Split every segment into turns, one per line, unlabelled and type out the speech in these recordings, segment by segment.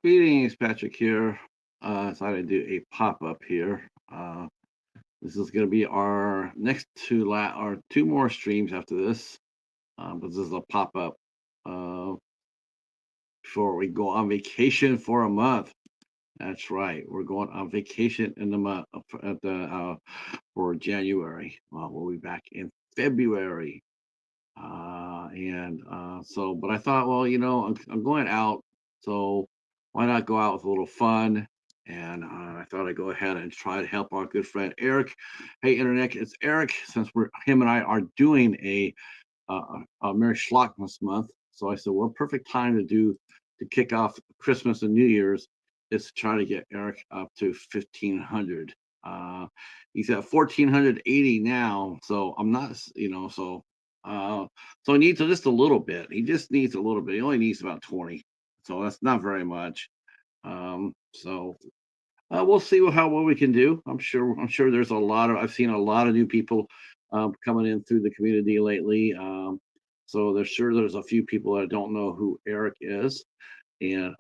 Greetings, Patrick here. I thought I'd do a pop up here. This is going to be our next our two more streams after this. But this is a pop up uh, before we go on vacation for a month. That's right. We're going on vacation in the month for January. We'll be back in February. But I thought, well, I'm going out, so why not go out with a little fun? And I thought I'd go ahead and try to help our good friend Eric. Hey, Internet, it's Eric. Since him and I are doing a Merry Schlockmas month, so I said, well, perfect time to kick off Christmas and New Year's is to try to get Eric up to 1,500. Uh, he's at 1,480 now, so I'm not, uh, so he needs just a little bit. He just needs a little bit. He only needs about 20, so that's not very much. We'll see how what we can do. I'm sure there's a lot of I've seen a lot of new people coming in through the community lately. So there's a few people that don't know who Eric is, and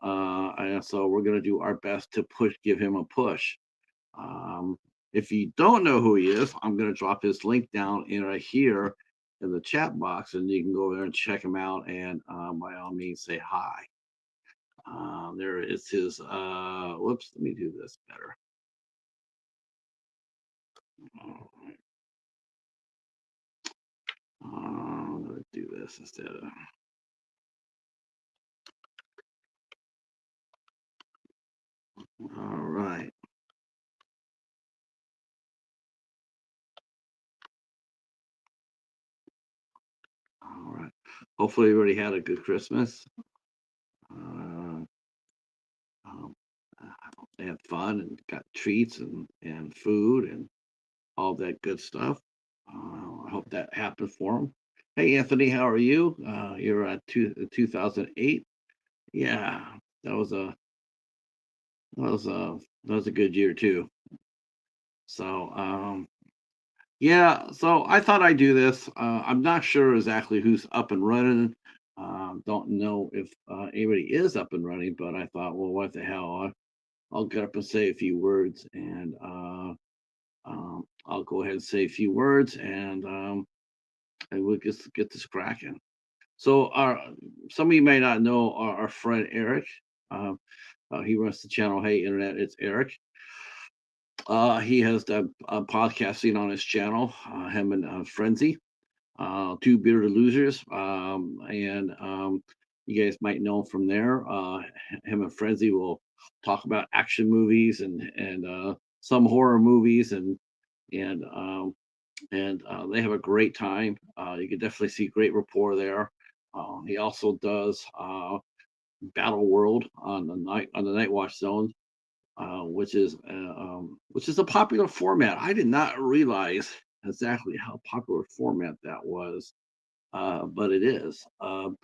so we're gonna do our best to give him a push. Um, if you don't know who he is, I'm gonna drop his link down in right here in the chat box, and you can go there and check him out, and by all means say hi. There is his. Whoops, let me do this better. All right. I'm gonna do this instead of. All right. All right. Hopefully, everybody had a good Christmas. Uh, um, they had fun and got treats and food and all that good stuff. I hope that happened for them. Hey, Anthony, how are you? You're at 2008. Yeah, that was a that was a good year too. So, yeah, so I thought I'd do this. I'm not sure exactly who's up and running. Don't know if anybody is up and running, but I thought, well, what the hell? I'll get up and say a few words, and I'll go ahead and say a few words, and we'll just get this cracking. So, some of you may not know our friend Eric. Um, he runs the channel Hey Internet, it's Eric. He has done podcasting on his channel, him and Frenzy, two bearded losers, and you guys might know him from there. Him and Frenzy will talk about action movies and some horror movies, and they have a great time. You can definitely see great rapport there. He also does Battle World on the Night Watch Zone, which is a popular format. I did not realize exactly how popular format that was, but it is. Um,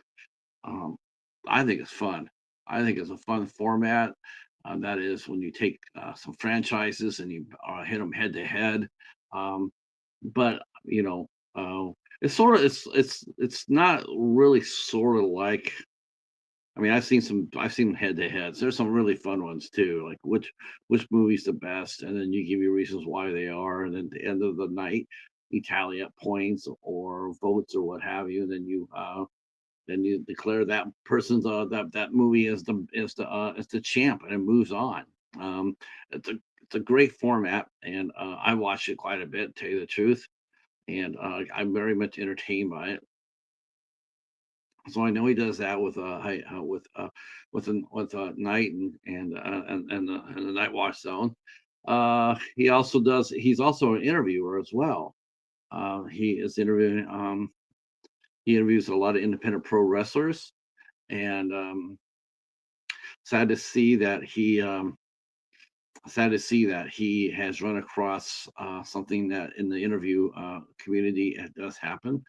I think it's fun. I think it's a fun format. That is when you take some franchises and you hit them head to head. Um, but it's not really sort of like. I mean, I've seen head to heads. There's some really fun ones too, like which movie's the best, and then you give your reasons why they are, and then at the end of the night, you tally up points or votes or what have you, and then you declare that person's that movie is the champ, and it moves on. Um, it's a great format, and I watch it quite a bit, to tell you the truth, and I'm very much entertained by it. So I know he does that with Night and the Night Watch Zone. He also does. He's also an interviewer as well. He is interviewing. He interviews a lot of independent pro wrestlers, and sad to see that he sad to see that he has run across something that in the interview community it does happen.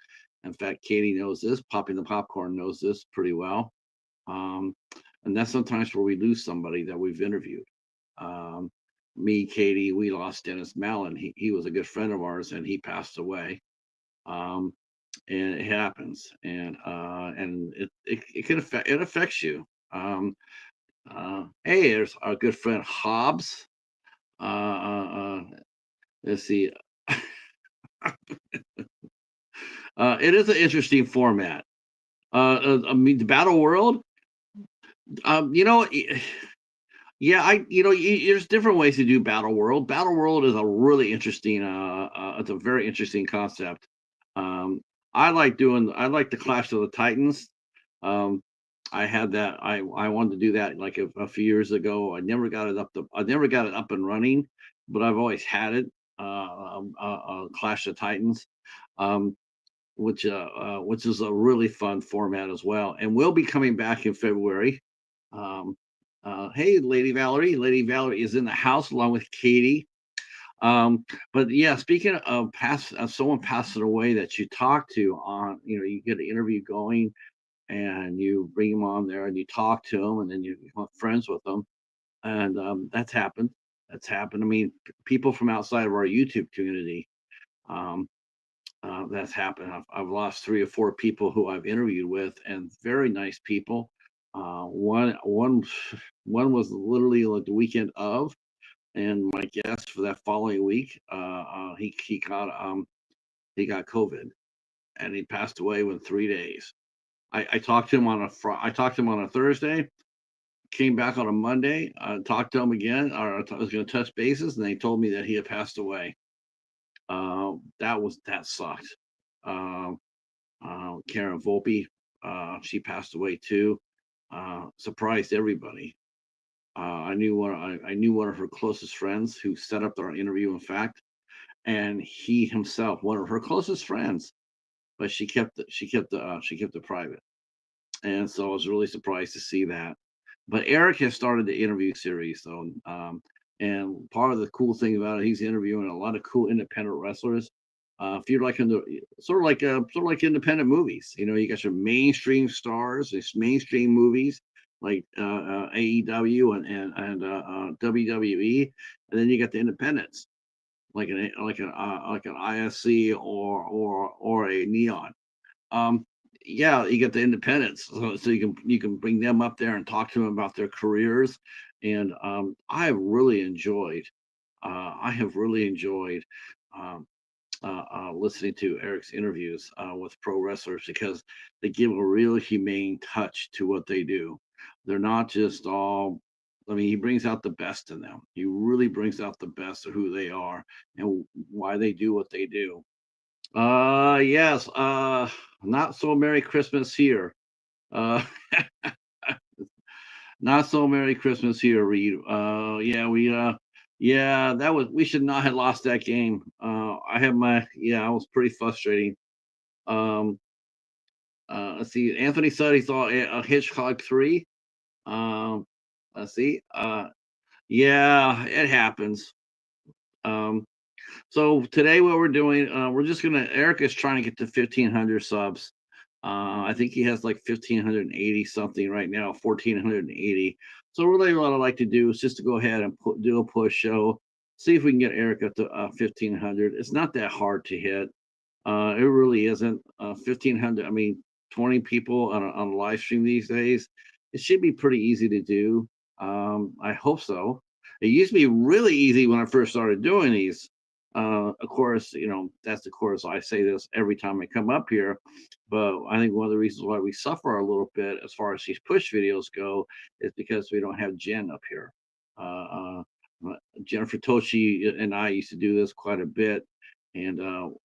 In fact, Katie knows this. Popping the popcorn knows this pretty well. Um, and that's sometimes where we lose somebody that we've interviewed. Um, Me, Katie, we lost Dennis Mallon. He was a good friend of ours, and he passed away. Um, and it happens, and it can affect it affects you. Um, Hey, there's our good friend Hobbs. Uh, uh, uh, let's see. It is an interesting format. I mean, the Battle World. You know, yeah, there's different ways to do Battle World. Battle World is a really interesting. It's a very interesting concept. Um, I like the Clash of the Titans. Um, I had that. I wanted to do that like a few years ago. I never got it up and running, but I've always had it. Clash of Titans. Um, which is a really fun format as well. And we'll be coming back in February. Um, hey, Lady Valerie. Lady Valerie is in the house along with Katie. But yeah, speaking of someone passing away that you talk to on, you get an interview going and you bring them on there and you talk to them and then you become friends with them. And that's happened. That's happened. I mean, people from outside of our YouTube community. Um, that's happened. I've lost 3 or 4 people who I've interviewed with, and very nice people. One one was literally like the weekend of, and my guest for that following week, he got COVID, and he passed away within 3 days. I talked to him I talked to him on a Thursday. Came back on a Monday. Talked to him again. I was going to touch bases, and they told me that he had passed away. That sucked. Um, Karen Volpe, she passed away too. Surprised everybody. I knew one of her closest friends who set up our interview. In fact, and he himself, one of her closest friends, but she kept it private. And so I was really surprised to see that. But Eric has started the interview series, so and part of the cool thing about it, he's interviewing a lot of cool independent wrestlers. If you're like into sort of like independent movies, you got your mainstream stars, these mainstream movies like AEW and WWE, and then you got the independents like an ISC or a Neon. um, yeah, you get the independents, so you can bring them up there and talk to them about their careers. And I have really enjoyed um, listening to Eric's interviews with pro wrestlers because they give a real humane touch to what they do. They're not just all. I mean, he brings out the best in them. He really brings out the best of who they are and why they do what they do. Yes. Not so Merry Christmas here. Uh, Not so Merry Christmas here, Reed. Yeah, we should not have lost that game. I was pretty frustrating. Um, let's see. Anthony said he saw a Hitchcock 3. Um, let's see. Yeah, it happens. Um, So today, what we're doing, we're just gonna. Eric is trying to get to 1,500 subs. I think he has like 1,580 something right now, 1,480. So really, what I'd like to do is just to go ahead and do a push show, see if we can get Eric up to 1,500. It's not that hard to hit. It really isn't. 1,500. I mean, 20 people on a live stream these days. It should be pretty easy to do. I hope so. It used to be really easy when I first started doing these. Of course, that's of course I say this every time I come up here, but I think one of the reasons why we suffer a little bit as far as these push videos go is because we don't have Jen up here. Uh, Jennifer Tochi and I used to do this quite a bit, and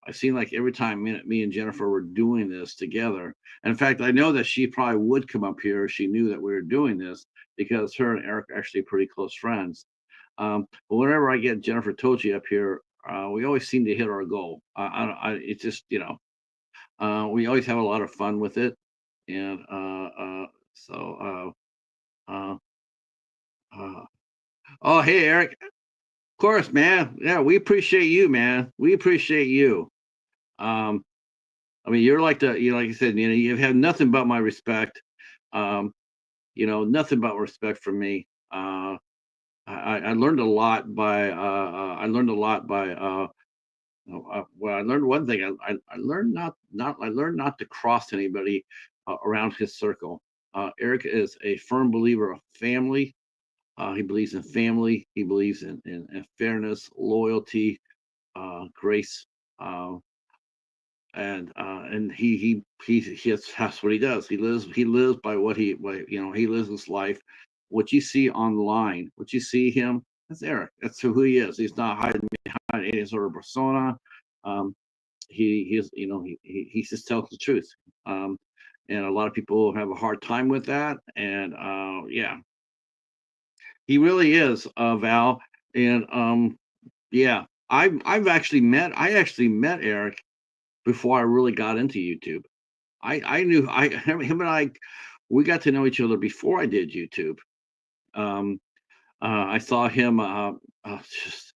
I seem like every time me and Jennifer were doing this together. And in fact, I know that she probably would come up here if she knew that we were doing this because her and Eric are actually pretty close friends. But whenever I get Jennifer Tochi up here, we always seem to hit our goal. It's just we always have a lot of fun with it, and so uh, uh, oh hey Eric, of course, man. Yeah, we appreciate you, man. We appreciate you. Um, I mean, you're like like I said, you've had nothing but my respect. Um, nothing but respect from me. I learned a lot by I learned a lot by well, I learned one thing. I learned not to cross anybody around his circle. Eric is a firm believer of family. He believes in family. He believes in fairness, loyalty, grace, uh, and that's what he does. He lives by he lives his life. What you see online, what you see him, that's Eric. That's who he is. He's not hiding behind any sort of persona. Um, he's he just tells the truth. Um, and a lot of people have a hard time with that. And yeah, he really is, Val. And yeah, I actually met Eric before I really got into YouTube. I knew I him and I we got to know each other before I did YouTube. Um, I saw him just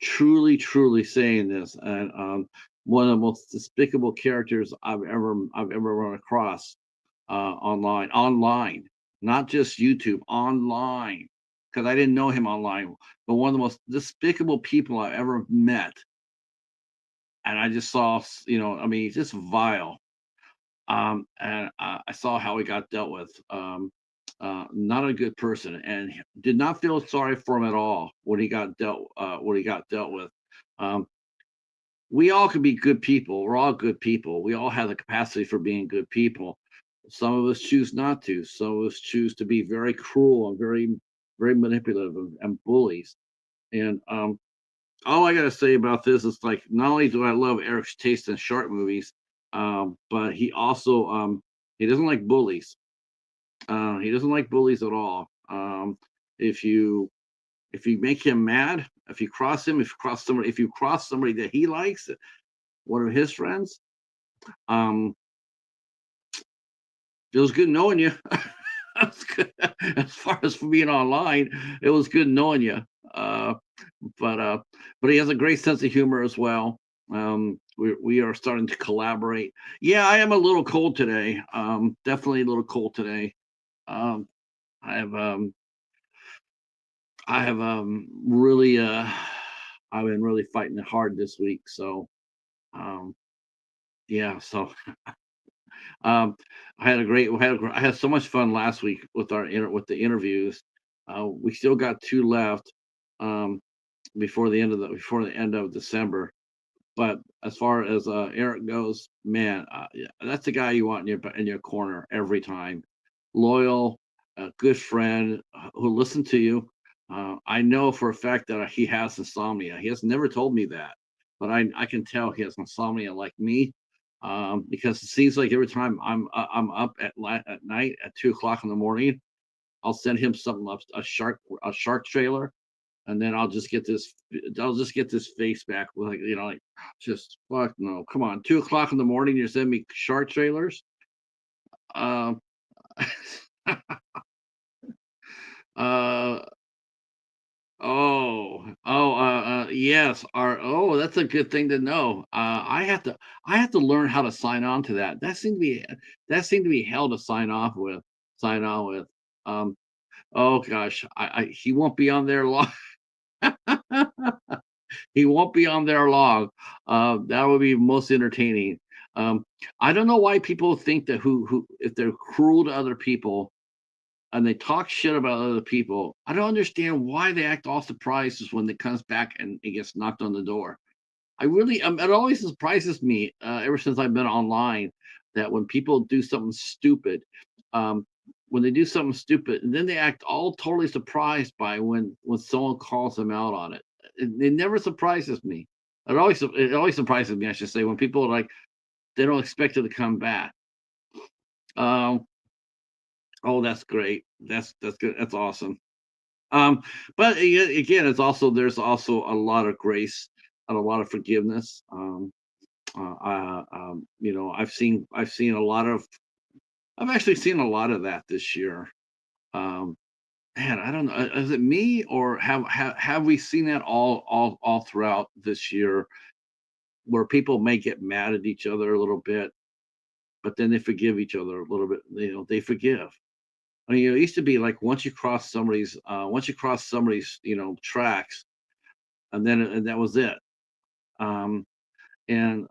truly saying this, and one of the most despicable characters I've ever run across online, not just YouTube, online, because I didn't know him online, but one of the most despicable people I ever met, and I just saw, I mean, he's just vile. And I saw how he got dealt with. Not a good person, and did not feel sorry for him at all when he got dealt with. Um, we all can be good people. We're all good people. We all have the capacity for being good people. Some of us choose not to. Some of us choose to be very cruel and very manipulative and bullies. And all I gotta say about this is, like, not only do I love Eric's taste in shark movies, but he doesn't like bullies. He doesn't like bullies at all. If you if you make him mad, if you cross somebody that he likes, one of his friends, um, it was good knowing you. That's good. As far as for being online, it was good knowing you. Uh, but uh, but he has a great sense of humor as well. We are starting to collaborate. Yeah, I am a little cold today. Definitely a little cold today. Um, I have really I've been really fighting it hard this week. So um, yeah, so um, I had so much fun last week with with the interviews. We still got two left um, before the end of December. But as far as Eric goes, man, yeah, that's the guy you want in your corner every time. Loyal, a good friend who listen to you. I know for a fact that he has insomnia. He has never told me that, but I can tell he has insomnia like me, because it seems like every time I'm up at night at 2 o'clock in the morning, I'll send him something up a shark trailer, and then I'll just get this face back with, like, like, just fuck no, come on, 2 o'clock in the morning, you're sending me shark trailers. Um, uh, yes, that's a good thing to know. I have to learn how to sign on to that. That seemed to be hell to sign on with. Um, oh gosh, he won't be on there long. He won't be on there long. That would be most entertaining. Um, I don't know why people think that who if they're cruel to other people and they talk shit about other people. I don't understand why they act all surprised when it comes back and it gets knocked on the door. It always surprises me, ever since I've been online, that when people do something stupid, um, when they do something stupid, and then they act all totally surprised by when someone calls them out on it. It never surprises me. It always surprises me, I should say, when people are like they don't expect it to come back. Um, oh, that's great. That's good. That's awesome. But again, there's also a lot of grace and a lot of forgiveness. I've seen a lot of I've actually seen a lot of that this year. Um, man, I don't know. Is it me, or have we seen that all throughout this year, where people may get mad at each other a little bit, but then they forgive each other a little bit. They forgive. I mean, it used to be like once you cross somebody's tracks, and that was it. Um, and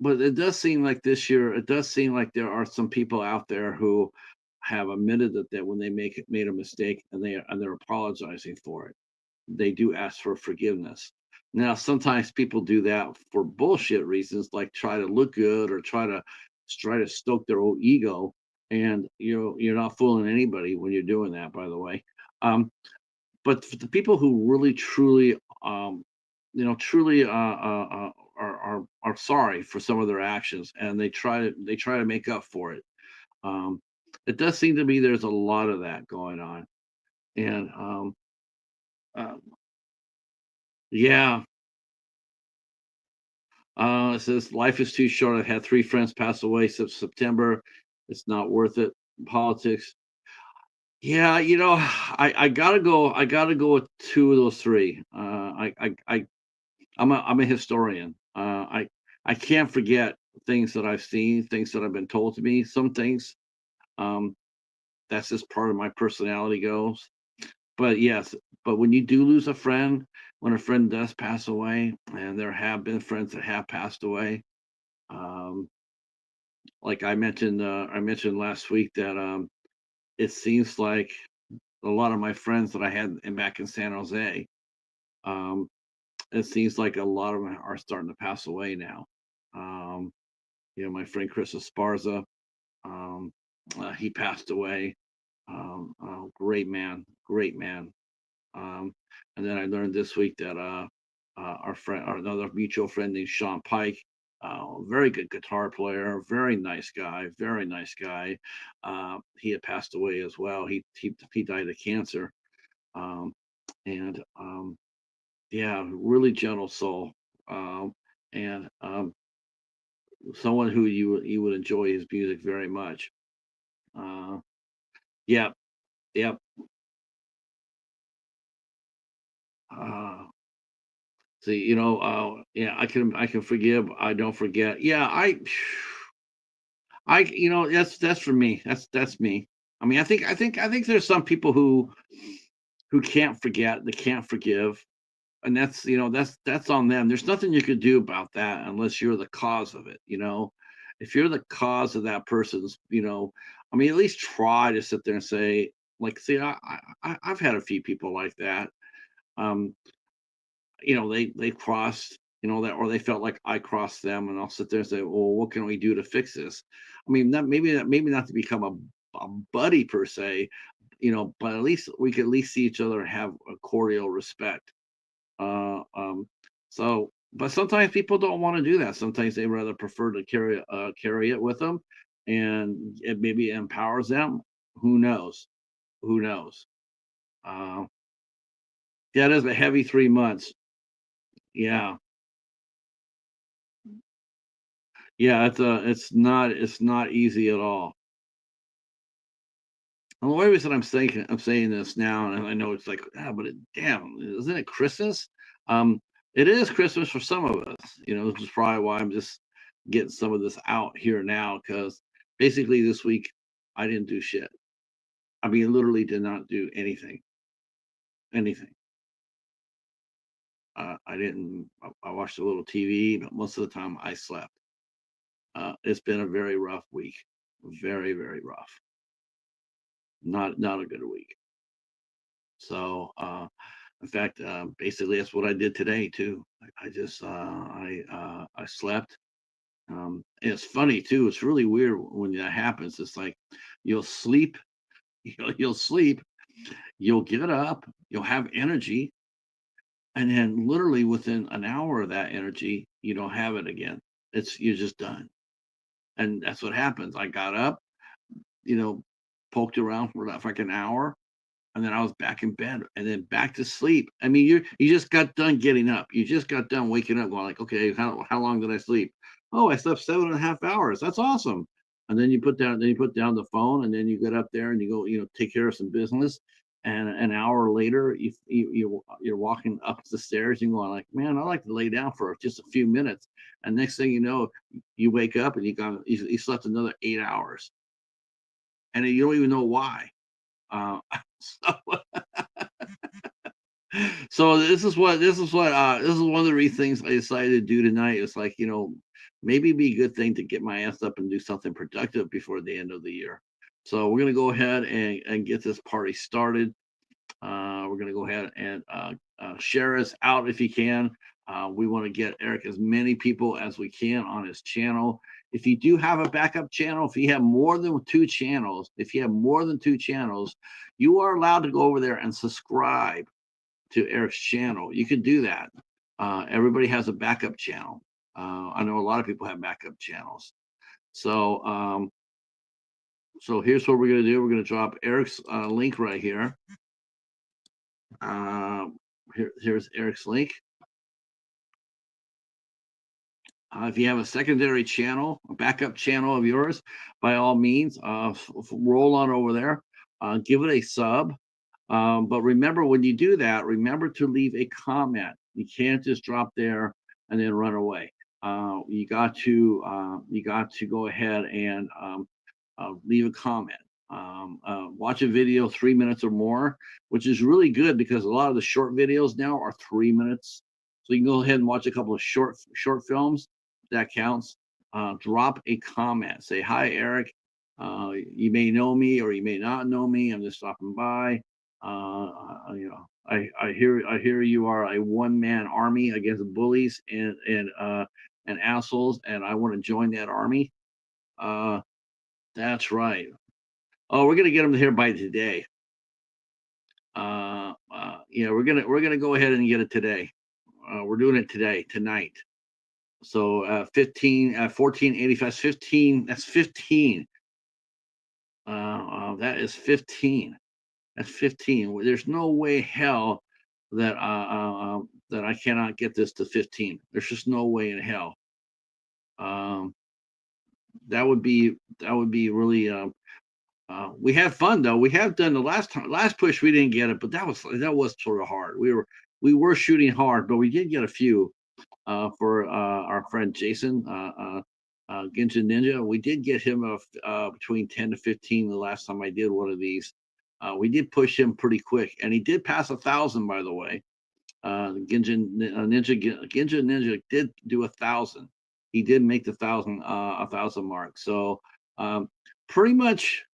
But it does seem like this year, it does seem like there are some people out there who have admitted that when they made a mistake, and they're apologizing for it. They do ask for forgiveness. Now, sometimes people do that for bullshit reasons, like try to look good or try to stoke their own ego. And you're not fooling anybody when you're doing that, by the way. But for the people who really truly, truly are sorry for some of their actions, and they try to make up for it. Um, it does seem to me there's a lot of that going on, and uh, yeah. It says life is too short. I've had three friends pass away since September. It's not worth it. Politics. Yeah, I gotta go. I gotta go with two of those three. I'm a historian. I can't forget things that I've seen, things that have been told to me. Some things, um, that's just part of my personality goes. But yes, but when you do lose a friend, when a friend does pass away, and there have been friends that have passed away, um, like I mentioned last week that it seems like a lot of my friends that I had back in San Jose, um, it seems like a lot of them are starting to pass away now. Um, my friend Chris Esparza, um, he passed away. Great man, great man. Um, and then I learned this week that another mutual friend named Sean Pike, very good guitar player, very nice guy, very nice guy. He had passed away as well. He died of cancer. Um, and yeah, really gentle soul. And someone who you would enjoy his music very much. Uh, yeah, yeah. Uh, See, yeah, I can forgive, I don't forget. Yeah, that's for me. That's me. I mean, I think there's some people who can't forget, they can't forgive, and that's on them. There's nothing you could do about that unless you're the cause of it. If you're the cause of that person's, I mean, at least try to sit there and say, like, see, I've had a few people like that. Um, they crossed, that, or they felt like I crossed them, and I'll sit there and say, well, what can we do to fix this? I mean, maybe not to become a buddy per se, but at least we could at least see each other and have a cordial respect. Uh, um, but sometimes people don't want to do that. Sometimes they rather prefer to carry it with them, and it maybe empowers them. Who knows? Who knows? Uh, yeah, it is a heavy 3 months. Yeah. Yeah, it's not easy at all. And the only reason I'm saying this now, and I know it's like, but damn, isn't it Christmas? It is Christmas for some of us. This is probably why I'm just getting some of this out here now, because basically this week I didn't do shit. I mean, literally did not do anything, anything. I didn't. I watched a little TV, but most of the time I slept. It's been a very rough week, very very rough. Not a good week. So, in fact, basically, that's what I did today too. I just I slept. And it's funny too. It's really weird when that happens. It's like you'll sleep, you'll sleep, you'll get up, you'll have energy, and then literally within an hour of that energy, you don't have it again. You're just done. And that's what happens. I got up, you know, poked around for like an hour, and then I was back in bed and then back to sleep. I mean, you just got done getting up. You just got done waking up, going like, okay, how long did I sleep? Oh, I slept 7.5 hours. That's awesome. And then you put down the phone, and then you get up there and you go, take care of some business. And an hour later, you're walking up the stairs and going like, man, I like to lay down for just a few minutes. And next thing you know, you wake up and you slept another 8 hours, and you don't even know why. Uh, so So this is one of the things I decided to do tonight. It's like, maybe it'd be a good thing to get my ass up and do something productive before the end of the year. So we're going to go ahead and get this party started. We're going to go ahead and share us out if you can. We want to get Eric as many people as we can on his channel. If you do have a backup channel, if you have more than two channels, you are allowed to go over there and subscribe to Eric's channel. You can do that. Everybody has a backup channel. I know a lot of people have backup channels. So so here's what we're going to do. We're going to drop Eric's link right here. Here's Eric's link. If you have a secondary channel, a backup channel of yours, by all means, roll on over there. Give it a sub. But remember, when you do that, remember to leave a comment. You can't just drop there and then run away. You got to go ahead and leave a comment. Watch a video 3 minutes or more, which is really good because a lot of the short videos now are 3 minutes. So you can go ahead and watch a couple of short films. That counts. Drop a comment. Say, hi, Eric. You may know me or you may not know me. I'm just stopping by. I hear you are a one-man army against bullies and assholes, and I want to join that army. That's right. Oh, we're gonna get them here by today. Yeah, we're gonna go ahead and get it today. We're doing it tonight. So 1485, 15. That's 15. That is 15. That's 15. There's no way hell that that I cannot get this to 15. There's just no way in hell. That would be really. We had fun though. We have done the last push. We didn't get it, but that was sort of hard. We were shooting hard, but we did get a few. For our friend Jason, Ginja Ninja. We did get him between 10 to 15 the last time I did one of these. We did push him pretty quick, and he did pass 1,000, by the way. Ginja Ninja did do 1,000. He did make the 1,000 mark. So pretty much.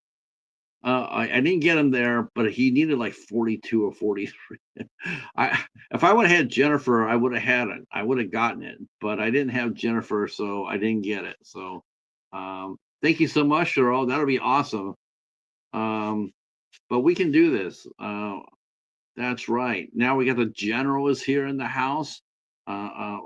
I didn't get him there, but he needed like 42 or 43. If I would have had Jennifer, I would have had it. I would have gotten it, but I didn't have Jennifer, so I didn't get it. So thank you so much, Cheryl. That'll be awesome. But we can do this. That's right. Now we got the general is here in the house. I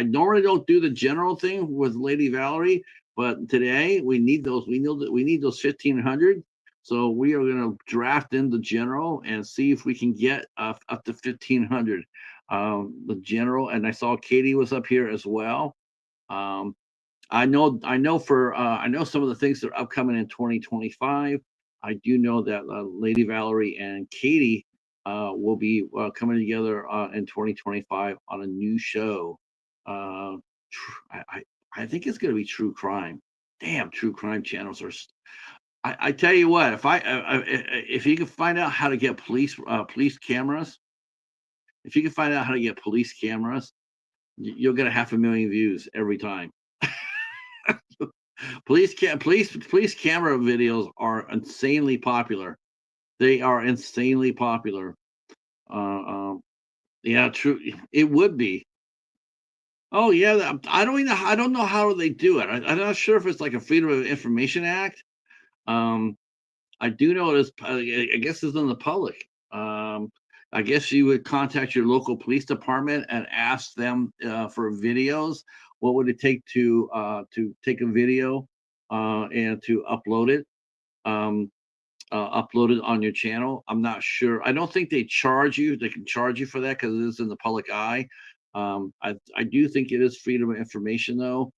normally don't do the general thing with Lady Valerie, but today we need those. We need those 1,500. So we are going to draft in the general and see if we can get up to 1,500. The general, and I saw Katie was up here as well. I know some of the things that are upcoming in 2025. I do know that Lady Valerie and Katie will be coming together in 2025 on a new show. I think it's going to be true crime. Damn, true crime channels are. I tell you what, if you can find out how to get police cameras, if you can find out how to get police cameras, you'll get 500,000 views every time. Police camera videos are insanely popular. They are insanely popular. Yeah, true. It would be. Oh yeah, I don't know how they do it. I'm not sure if it's like a Freedom of Information Act. I do know it is. I guess it's in the public. I guess you would contact your local police department and ask them for videos. What would it take to take a video and to upload it? Upload it on your channel. I'm not sure. I don't think they charge you. They can charge you for that because it is in the public eye. I do think it is freedom of information though.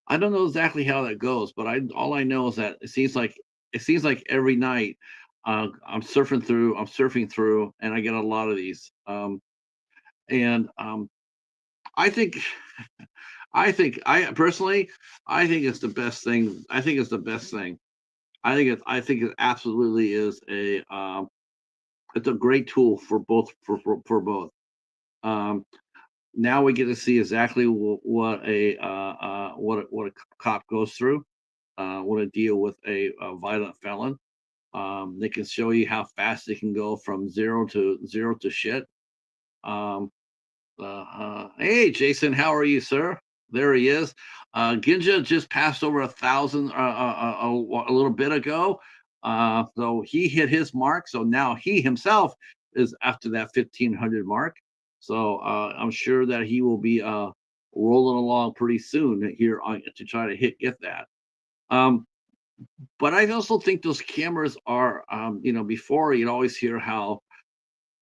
I don't know exactly how that goes, but all I know is that it seems like every night I'm surfing through, and I get a lot of these. And I think, I personally, I think it's the best thing. I think it's the best thing. I think it absolutely is it's a great tool for both for both. Now we get to see exactly what a cop goes through. want to deal with a violent felon. They can show you how fast they can go from zero to shit. Um, hey, Jason, how are you, sir? There he is. Ginja just passed over 1,000 a little bit ago. So he hit his mark. So now he himself is after that 1,500 mark. So I'm sure that he will be rolling along pretty soon here to try to get that. Um, but I also think those cameras are, before you'd always hear how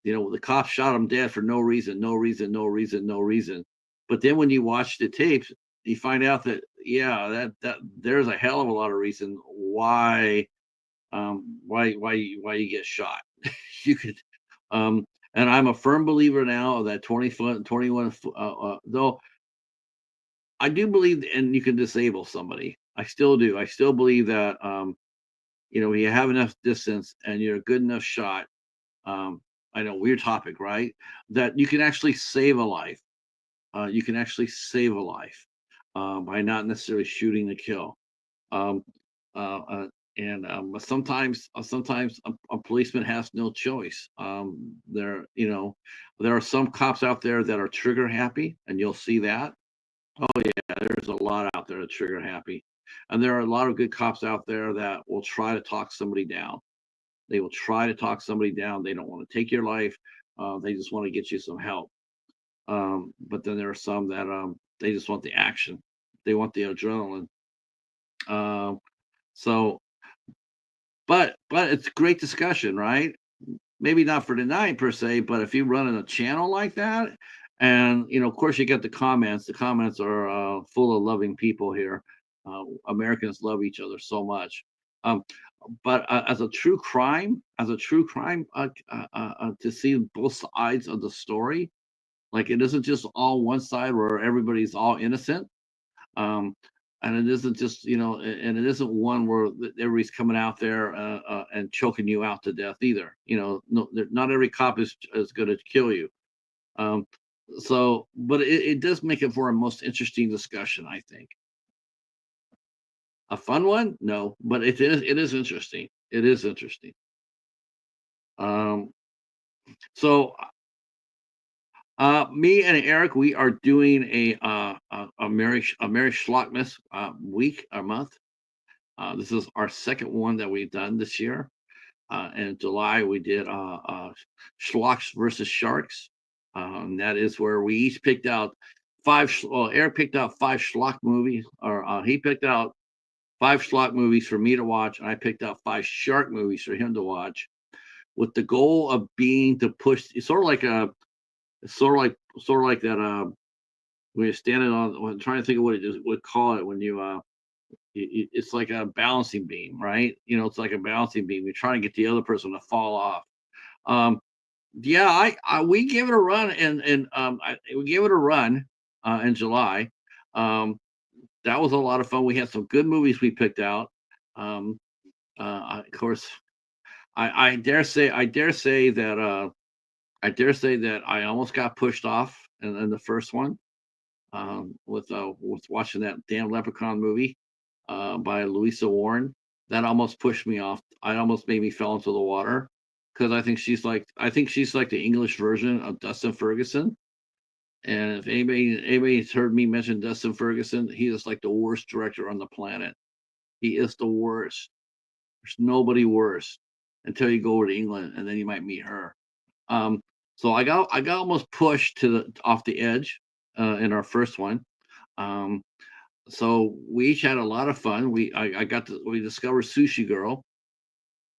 the cops shot him dead for no reason, no reason, no reason, no reason. But then when you watch the tapes, you find out that yeah, that there's a hell of a lot of reason why you get shot. You could, and I'm a firm believer now of that 20 foot, 21 foot. Though I do believe, and you can disable somebody. I still do. I still believe that you have enough distance and you're a good enough shot. Um, I know, weird topic, right? That you can actually save a life. You can actually save a life by not necessarily shooting to kill. Um, uh, uh, and sometimes a policeman has no choice. There are some cops out there that are trigger happy, and you'll see that. Oh yeah, there's a lot out there that trigger happy, and there are a lot of good cops out there that will try to talk somebody down. They will try to talk somebody down. They don't want to take your life. They just want to get you some help. But then there are some that they just want the action. They want the adrenaline. Um, so, but it's great discussion, right? Maybe not for tonight per se, but if you run in a channel like that, and of course, you get the comments. The comments are full of loving people here. Americans love each other so much. Um, but as a true crime, to see both sides of the story, like it isn't just all one side where everybody's all innocent. Um, and it isn't just, and it isn't one where everybody's coming out there and choking you out to death either. No, not every cop is going to kill you. Um, but it does make it for a most interesting discussion, I think. A fun one? No, but it is interesting. It is interesting. Um, so me and Eric, we are doing a Mary Schlockmas week or month. This is our second one that we've done this year. In July, we did Schlocks versus Sharks. That is where we each picked out Eric picked out five Schlock movies, or he picked out five Schlock movies for me to watch, and I picked out five shark movies for him to watch, with the goal of being to push. It's sort of like that. When you're standing on, I'm trying to think of what it is, would call it when it's like a balancing beam, right? It's like a balancing beam. You're trying to get the other person to fall off. Um, yeah, we gave it a run, we gave it a run in July. That was a lot of fun. We had some good movies we picked out. Um, of course, I dare say that I almost got pushed off in the first one, with watching that damn Leprechaun movie by Louisa Warren. That almost pushed me off. I almost made me fell into the water, because I think she's like the English version of Dustin Ferguson. And if anybody's heard me mention Dustin Ferguson, he is like the worst director on the planet. He is the worst. There's nobody worse until you go over to England, and then you might meet her. Um, so I got almost pushed off the edge in our first one. Um, so we each had a lot of fun. We discovered Sushi Girl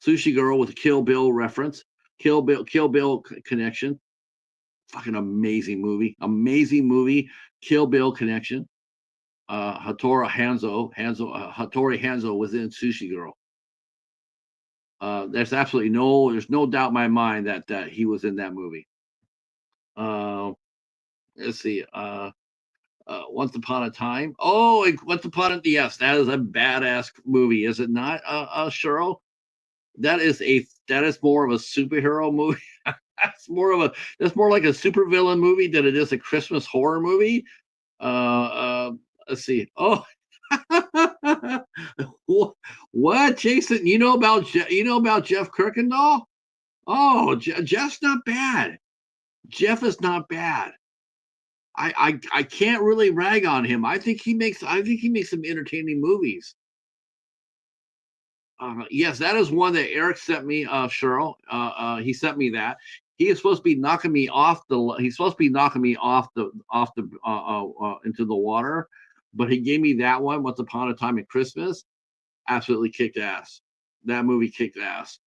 with a Kill Bill reference, Kill Bill connection. Fucking amazing movie, Kill Bill connection. Hattori Hanzo was in Sushi Girl. There's no doubt in my mind that he was in that movie. Uh, let's see. Once Upon a Time. Oh, yes, that is a badass movie, is it not, Cheryl? That is more of a superhero movie. That's more like a supervillain movie than it is a Christmas horror movie. Uh, let's see. Oh, What, Jason? You know about Jeff Kirkendall? Oh, Jeff's not bad. Jeff is not bad. I can't really rag on him. I think he makes some entertaining movies. Yes, that is one that Eric sent me, Cheryl. He sent me that. He is supposed to be knocking me off he's supposed to be knocking me off the into the water, but he gave me that one, Once Upon a Time at Christmas. Absolutely kicked ass. That movie kicked ass.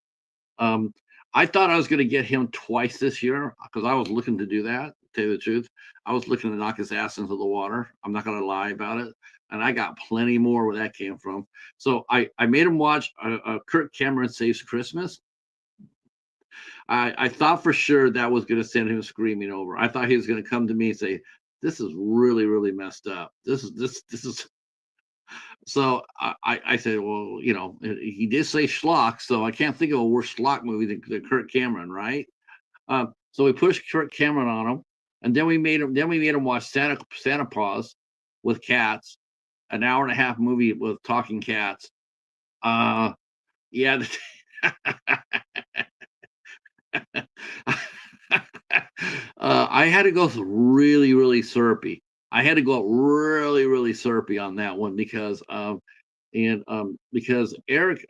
Um, I thought I was going to get him twice this year because I was looking to do that. To tell you the truth, I was looking to knock his ass into the water. I'm not going to lie about it, and I got plenty more where that came from. So I made him watch Kirk Cameron Saves Christmas. I thought for sure that was going to send him screaming over. I thought he was going to come to me and say, "This is really really messed up. This is." So I said, well, he did say schlock, so I can't think of a worse schlock movie than Kirk Cameron, right? So we pushed Kirk Cameron on him, and then we made him watch Santa Paws with cats, an hour and a half movie with talking cats. Uh, yeah. I had to go really, really syrupy. I had to go really, really syrupy on that one because Eric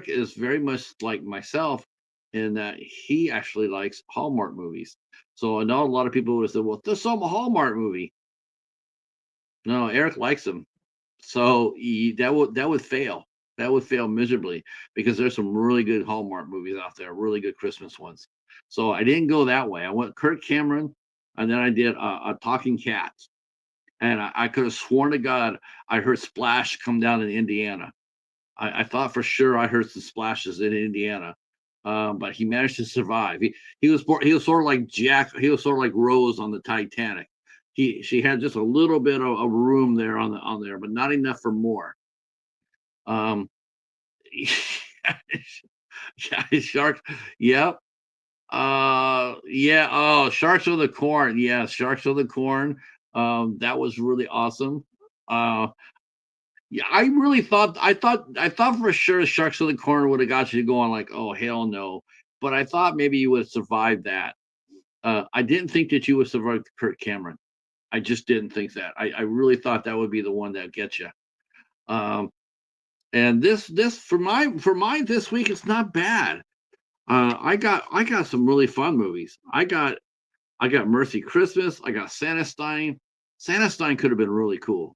is very much like myself in that he actually likes Hallmark movies. So I know a lot of people would have said, "Well, this is a Hallmark movie." No, Eric likes them. So that would fail. That would fail miserably because there's some really good Hallmark movies out there, really good Christmas ones. So I didn't go that way. I went Kirk Cameron, and then I did a Talking Cats, and I could have sworn to God I heard Splash come down in Indiana. I thought for sure I heard some splashes in Indiana, but he managed to survive. He was sort of like Jack. He was sort of like Rose on the Titanic. She had just a little bit of room there on there, but not enough for more. Um, yeah, sharks. Yep. Yeah. Oh, Sharks of the Corn. Yeah, Sharks of the Corn. That was really awesome. Uh, yeah, I thought for sure Sharks of the Corn would have got you going like, oh hell no. But I thought maybe you would have survived that. I didn't think that you would survive Kurt Cameron. I just didn't think that. I really thought that would be the one that gets you. Um, and this for my this week, it's not bad. I got some really fun movies. I got Mercy Christmas. I got Santa Stein. Santa Stein could have been really cool.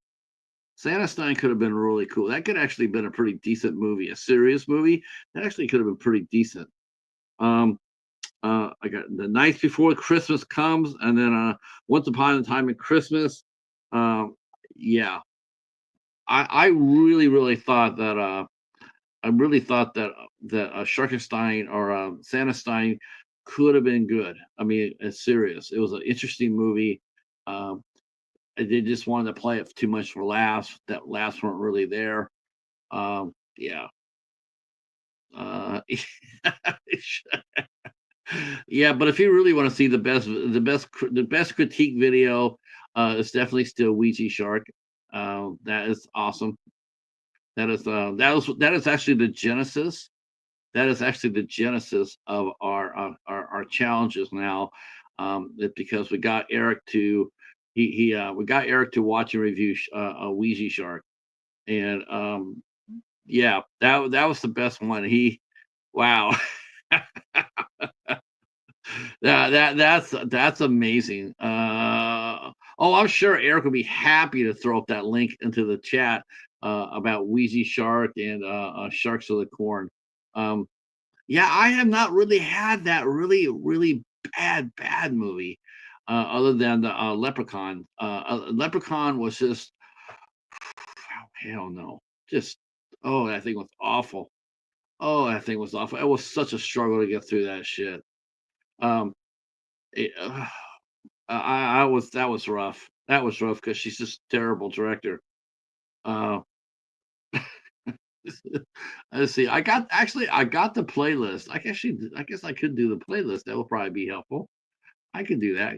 Santa Stein could have been really cool. That could actually been a pretty decent movie, a serious movie. That actually could have been pretty decent. Um, I got The Night Before Christmas Comes, and then Once Upon a Time at Christmas. Um, yeah, I really really thought that I really thought that Sharkenstein or Santa Stein could have been good. I mean, it's serious. It was an interesting movie. Um, they just wanted to play it too much for laughs. That laughs weren't really there. Yeah. Uh, yeah, but if you really want to see the best critique video, it's definitely still Ouija Shark. That is awesome. That is actually the genesis. That is actually the genesis of our challenges now. It's because we got Eric to we got Eric to watch and review a Ouija Shark, and yeah, that was the best one. Wow. That's amazing. Oh, I'm sure Eric would be happy to throw up that link into the chat about Wheezy Shark and Sharks of the Corn. Um, yeah, I have not really had that really really bad movie other than the Leprechaun. Leprechaun was just hell no, just oh that thing was awful. Oh, that thing was awful. It was such a struggle to get through that shit. Um, it, I was that was rough. That was rough because she's just a terrible director. Uh, let's see. I got the playlist. I guess I could do the playlist. That will probably be helpful. I could do that.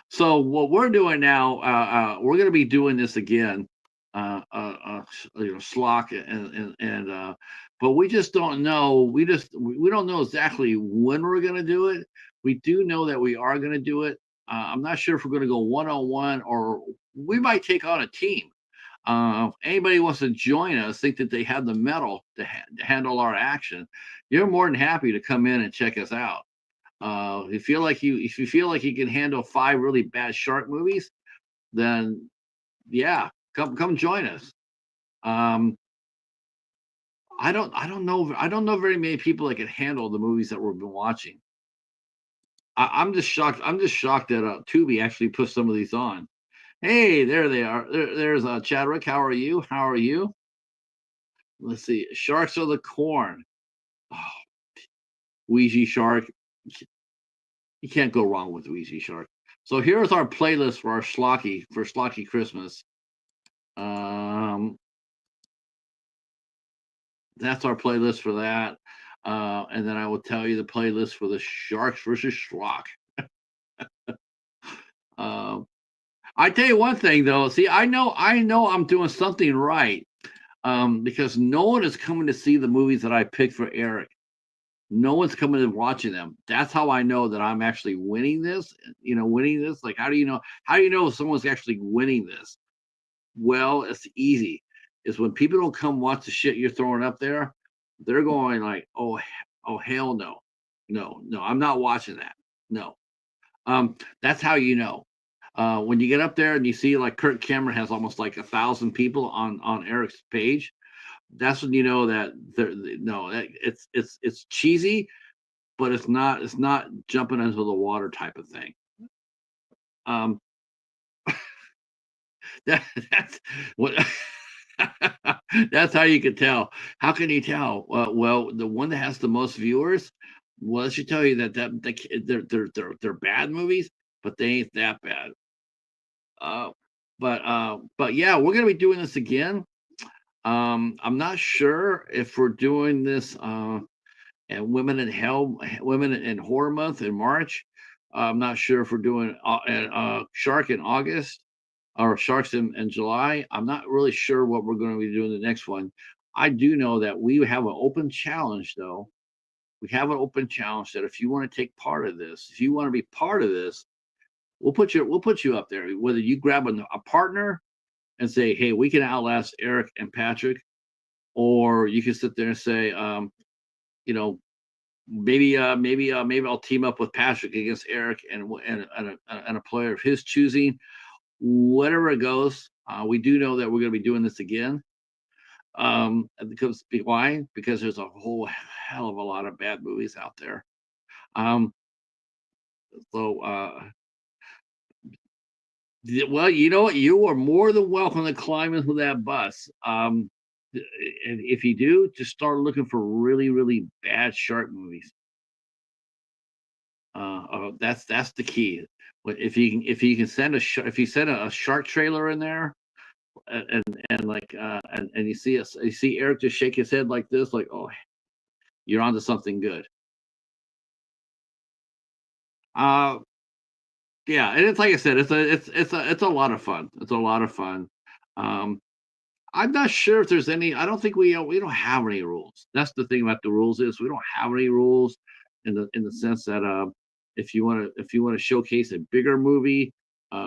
So what we're doing now, we're going to be doing this again, Schlock but we just don't know. We don't know exactly when we're going to do it. We do know that we are going to do it. I'm not sure if we're going to go one on one or we might take on a team. If anybody wants to join us, think that they have the metal to handle our action, you're more than happy to come in and check us out. If you feel like you can handle 5 really bad shark movies, then yeah, come join us. Um, I don't know very many people that can handle the movies that we've been watching. I'm just shocked. I'm just shocked that Tubi actually put some of these on. Hey, there they are. There's Chadwick. How are you? How are you? Let's see. Sharks of the Corn. Oh, Ouija Shark. You can't go wrong with Ouija Shark. So here's our playlist for our Schlocky Christmas. Um, that's our playlist for that. And then I will tell you the playlist for the Sharks versus Schlock. Um, I tell you one thing though. See, I know I'm doing something right. Because no one is coming to see the movies that I picked for Eric. No one's coming and watching them. That's how I know that I'm actually winning this. Winning this. Like, how do you know? How do you know if someone's actually winning this? Well, it's easy. Is when people don't come watch the shit you're throwing up there, they're going like, oh hell no, no, I'm not watching that. No, that's how you know. When you get up there and you see like Kirk Cameron has almost like 1,000 people on Eric's page, that's when you know that no, that it's cheesy, but it's not jumping into the water type of thing. Um, that that's what that's how you can tell. How can you tell? Well, the one that has the most viewers, well, that should tell you they're bad movies, but they ain't that bad. Uh, but yeah, we're gonna be doing this again. I'm not sure if we're doing this and Women in Horror Month in March. I'm not sure if we're doing Shark in August or Sharks in July. I'm not really sure what we're going to be doing the next one. I do know that we have an open challenge, though. We have an open challenge that if you want to take part of this, if you want to be part of this, we'll put you up there. Whether you grab a partner and say, hey, we can outlast Eric and Patrick, or you can sit there and say, you know, maybe I'll team up with Patrick against Eric and a player of his choosing. Whatever it goes, we do know that we're going to be doing this again. Because why? Because there's a whole hell of a lot of bad movies out there. Um, so well, you know what? You are more than welcome to climb into that bus. And if you do, just start looking for really, really bad shark movies. That's the key. If you can send if you send a shark trailer in there, and like and you see Eric just shake his head like this, like, oh, you're onto something good. Uh, yeah, and it's like I said, it's a lot of fun. It's a lot of fun. Um, I'm not sure if there's any. I don't think we don't have any rules. That's the thing about the rules is we don't have any rules in the sense that if you want to showcase a bigger movie,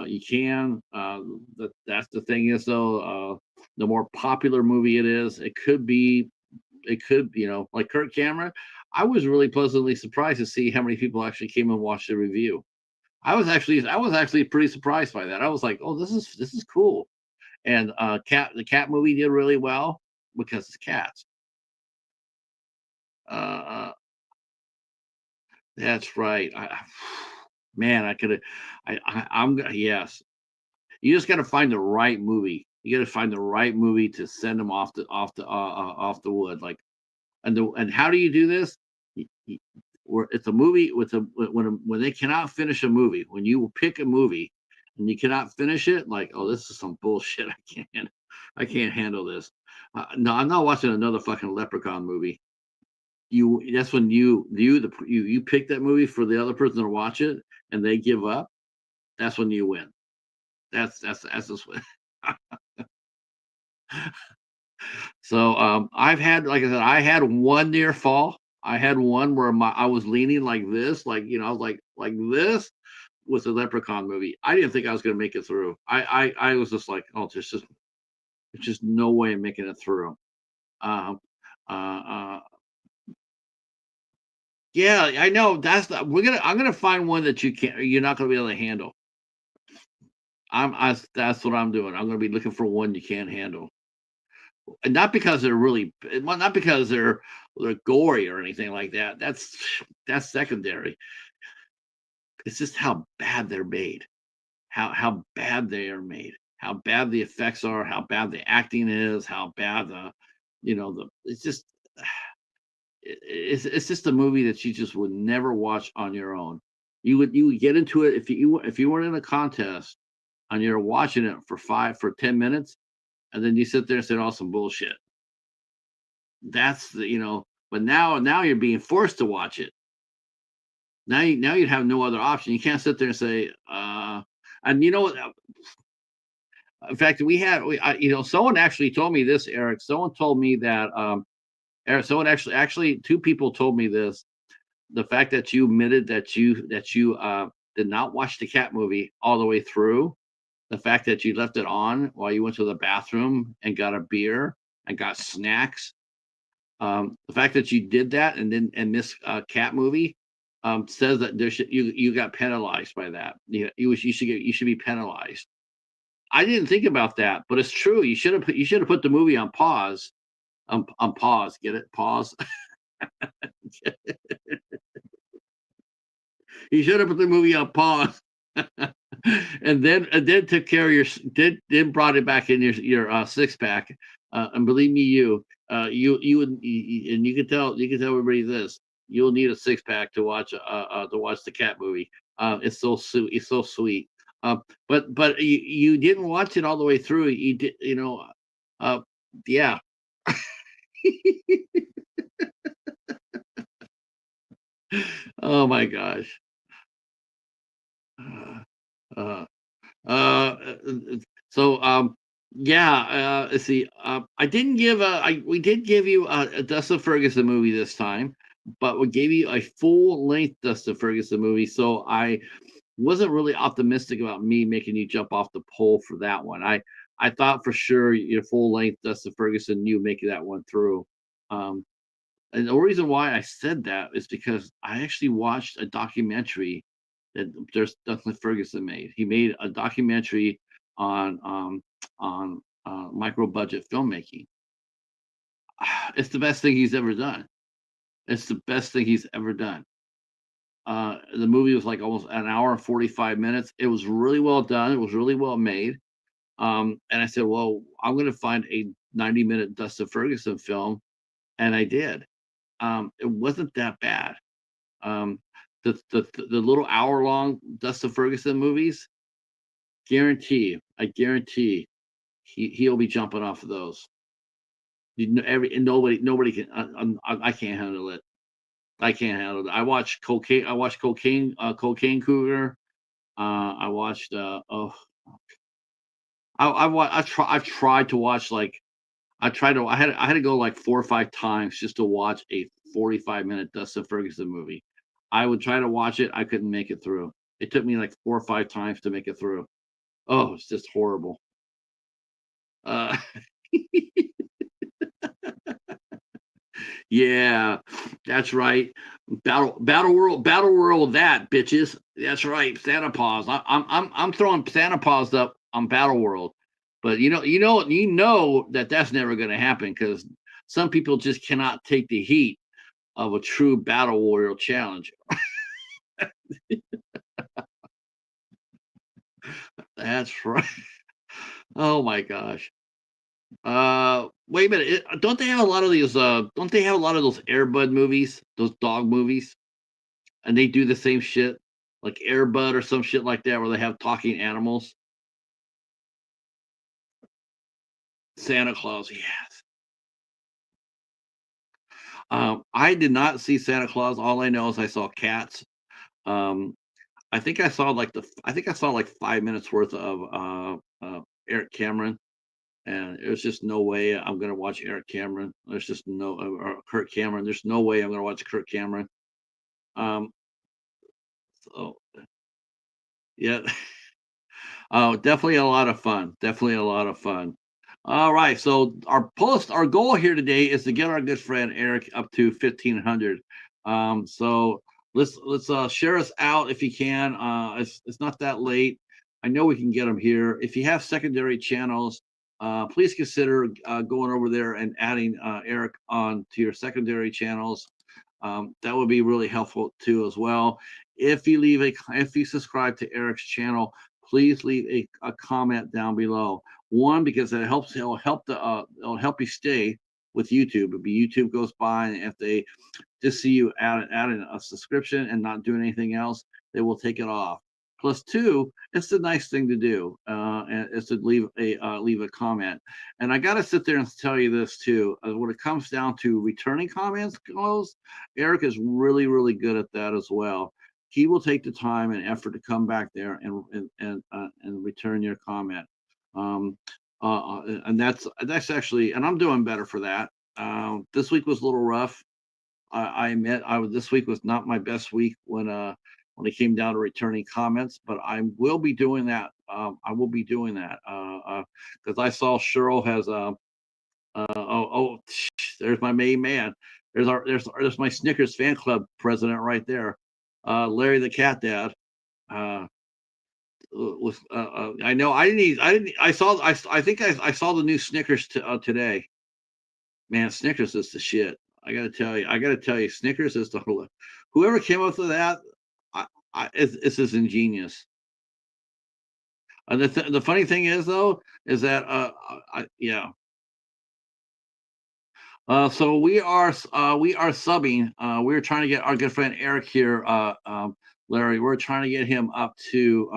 you can. That's the thing is though, the more popular movie it is, it could like Kirk Cameron. I was really pleasantly surprised to see how many people actually came and watched the review. I was actually pretty surprised by that. I was like, oh, this is cool. And the cat movie did really well because it's cats. Uh, that's right. Man, I could have. I'm yes. You just got to find the right movie. You got to find the right movie to send them off the wood. Like, and how do you do this? Where it's a movie with when they cannot finish a movie. When you pick a movie and you cannot finish it, like, oh, this is some bullshit. I can't handle this. No, I'm not watching another fucking Leprechaun movie. That's when you pick that movie for the other person to watch it and they give up. That's when you win. That's just what. So I've had, like I said, I had one near fall. I had one where I was leaning like this, like I was like this with the Leprechaun movie. I didn't think I was going to make it through. I was just like, oh, there's just no way I'm making it through. Um, uh, uh, yeah, I know. I'm gonna find one that you're not gonna be able to handle. That's what I'm doing. I'm gonna be looking for one you can't handle. And not because they're well, not because they're gory or anything like that. That's secondary. It's just how bad they're made. How bad they are made. How bad the effects are, how bad the acting is, how bad the it's just it's just a movie that you just would never watch on your own. You would get into it if you weren't in a contest and you're watching it for 10 minutes, and then you sit there and say, "Oh, some bullshit." That's but now you're being forced to watch it. Now you'd have no other option. You can't sit there and say, and you know what? In fact, someone actually told me this, Eric. Someone told me that, Eric, someone actually, two people told me this. The fact that you admitted that you did not watch the cat movie all the way through, the fact that you left it on while you went to the bathroom and got a beer and got snacks, the fact that you did that and this cat movie says that you got penalized by that. You should be penalized. I didn't think about that, but it's true. You should have put the movie on pause. On pause. Get it? Pause. You should have put the movie on pause. And then took care of then brought it back in your six pack. And believe me, you would, and you can tell everybody this. You'll need a six pack to watch the cat movie. It's so sweet. It's so sweet. But you didn't watch it all the way through. You did, uh, yeah. Oh my gosh. Uh, uh, Uh, so yeah, let's see. I didn't give I we did give you a Dustin Ferguson movie this time, but we gave you a full length Dustin Ferguson movie. So I wasn't really optimistic about me making you jump off the pole for that one. I thought for sure your full length Dustin Ferguson, you making that one through. Um, and the reason why I said that is because I actually watched a documentary that there's Dustin Ferguson made. He made a documentary on micro budget filmmaking. It's the best thing he's ever done. It's the best thing he's ever done. The movie was like almost an hour and 45 minutes. It was really well done. It was really well made. And I said, well, I'm going to find a 90-minute Dustin Ferguson film, and I did. It wasn't that bad. Um, the little hour long Dustin Ferguson movies, I guarantee he'll be jumping off of those. Nobody can. I can't handle it. I can't handle it. I watched cocaine. Cocaine Cougar. I watched. I've tried to watch like I tried to. I had to go like 4 or 5 times just to watch a 45-minute Dustin Ferguson movie. I would try to watch it. I couldn't make it through. It took me like 4 or 5 times to make it through. Oh, it's just horrible. Uh, yeah, that's right. Battle World. That bitches. That's right. Santa Paws. I'm throwing Santa Paws up on Battle World, but you know that that's never going to happen because some people just cannot take the heat of a true battle warrior challenge. That's right. Oh my gosh. Wait a minute. Don't they have a lot of these? Don't they have a lot of those Airbud movies? Those dog movies, and they do the same shit, like Airbud or some shit like that, where they have talking animals. Santa Claus, yes. I did not see Santa Claus. All I know is I saw cats. Um, I think I saw like I think I saw like 5 minutes worth of Eric Cameron, and there's just no way I'm gonna watch Eric Cameron. There's just no or Kurt Cameron. There's no way I'm gonna watch Kurt Cameron. Um, so yeah, oh, definitely a lot of fun. Definitely a lot of fun. All right, so our goal here today is to get our good friend Eric up to 1,500. So let's share us out if you can. It's not that late. I know we can get them here. If you have secondary channels, please consider going over there and adding Eric on to your secondary channels. That would be really helpful too as well. If you subscribe to Eric's channel, please leave a comment down below. One, because it'll help you stay with YouTube. If YouTube goes by and if they just see you adding a subscription and not doing anything else, they will take it off. Plus two, it's a nice thing to do, and is to leave a comment. And I got to sit there and tell you this too. When it comes down to returning comments goes, Eric is really good at that as well. He will take the time and effort to come back there and return your comment. Um, and that's actually, and I'm doing better for that. This week was a little rough. I admit this week was not my best week when it came down to returning comments, but I will be doing that. I will be doing that because I saw Cheryl has there's my main man. There's my Snickers fan club president right there, Larry the Cat Dad. Uh, I know I didn't I think I saw the new Snickers today. Man, Snickers is the shit. I gotta tell you, Snickers is the whoever came up with that. It's is ingenious. And the funny thing is though, is that yeah. So we are subbing. We're trying to get our good friend Eric here, Larry. We're trying to get him up to.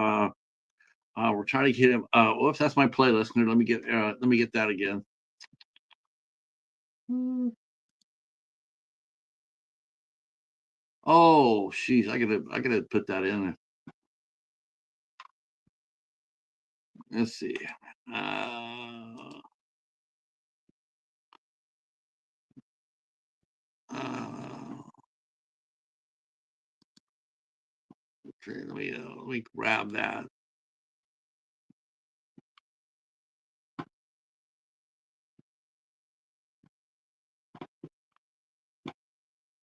We're trying to get him. Whoops, that's my playlist. Here, let me get that again. Mm. Oh, sheesh, I gotta put that in. Let's see. Uh, uh, okay, let me grab that.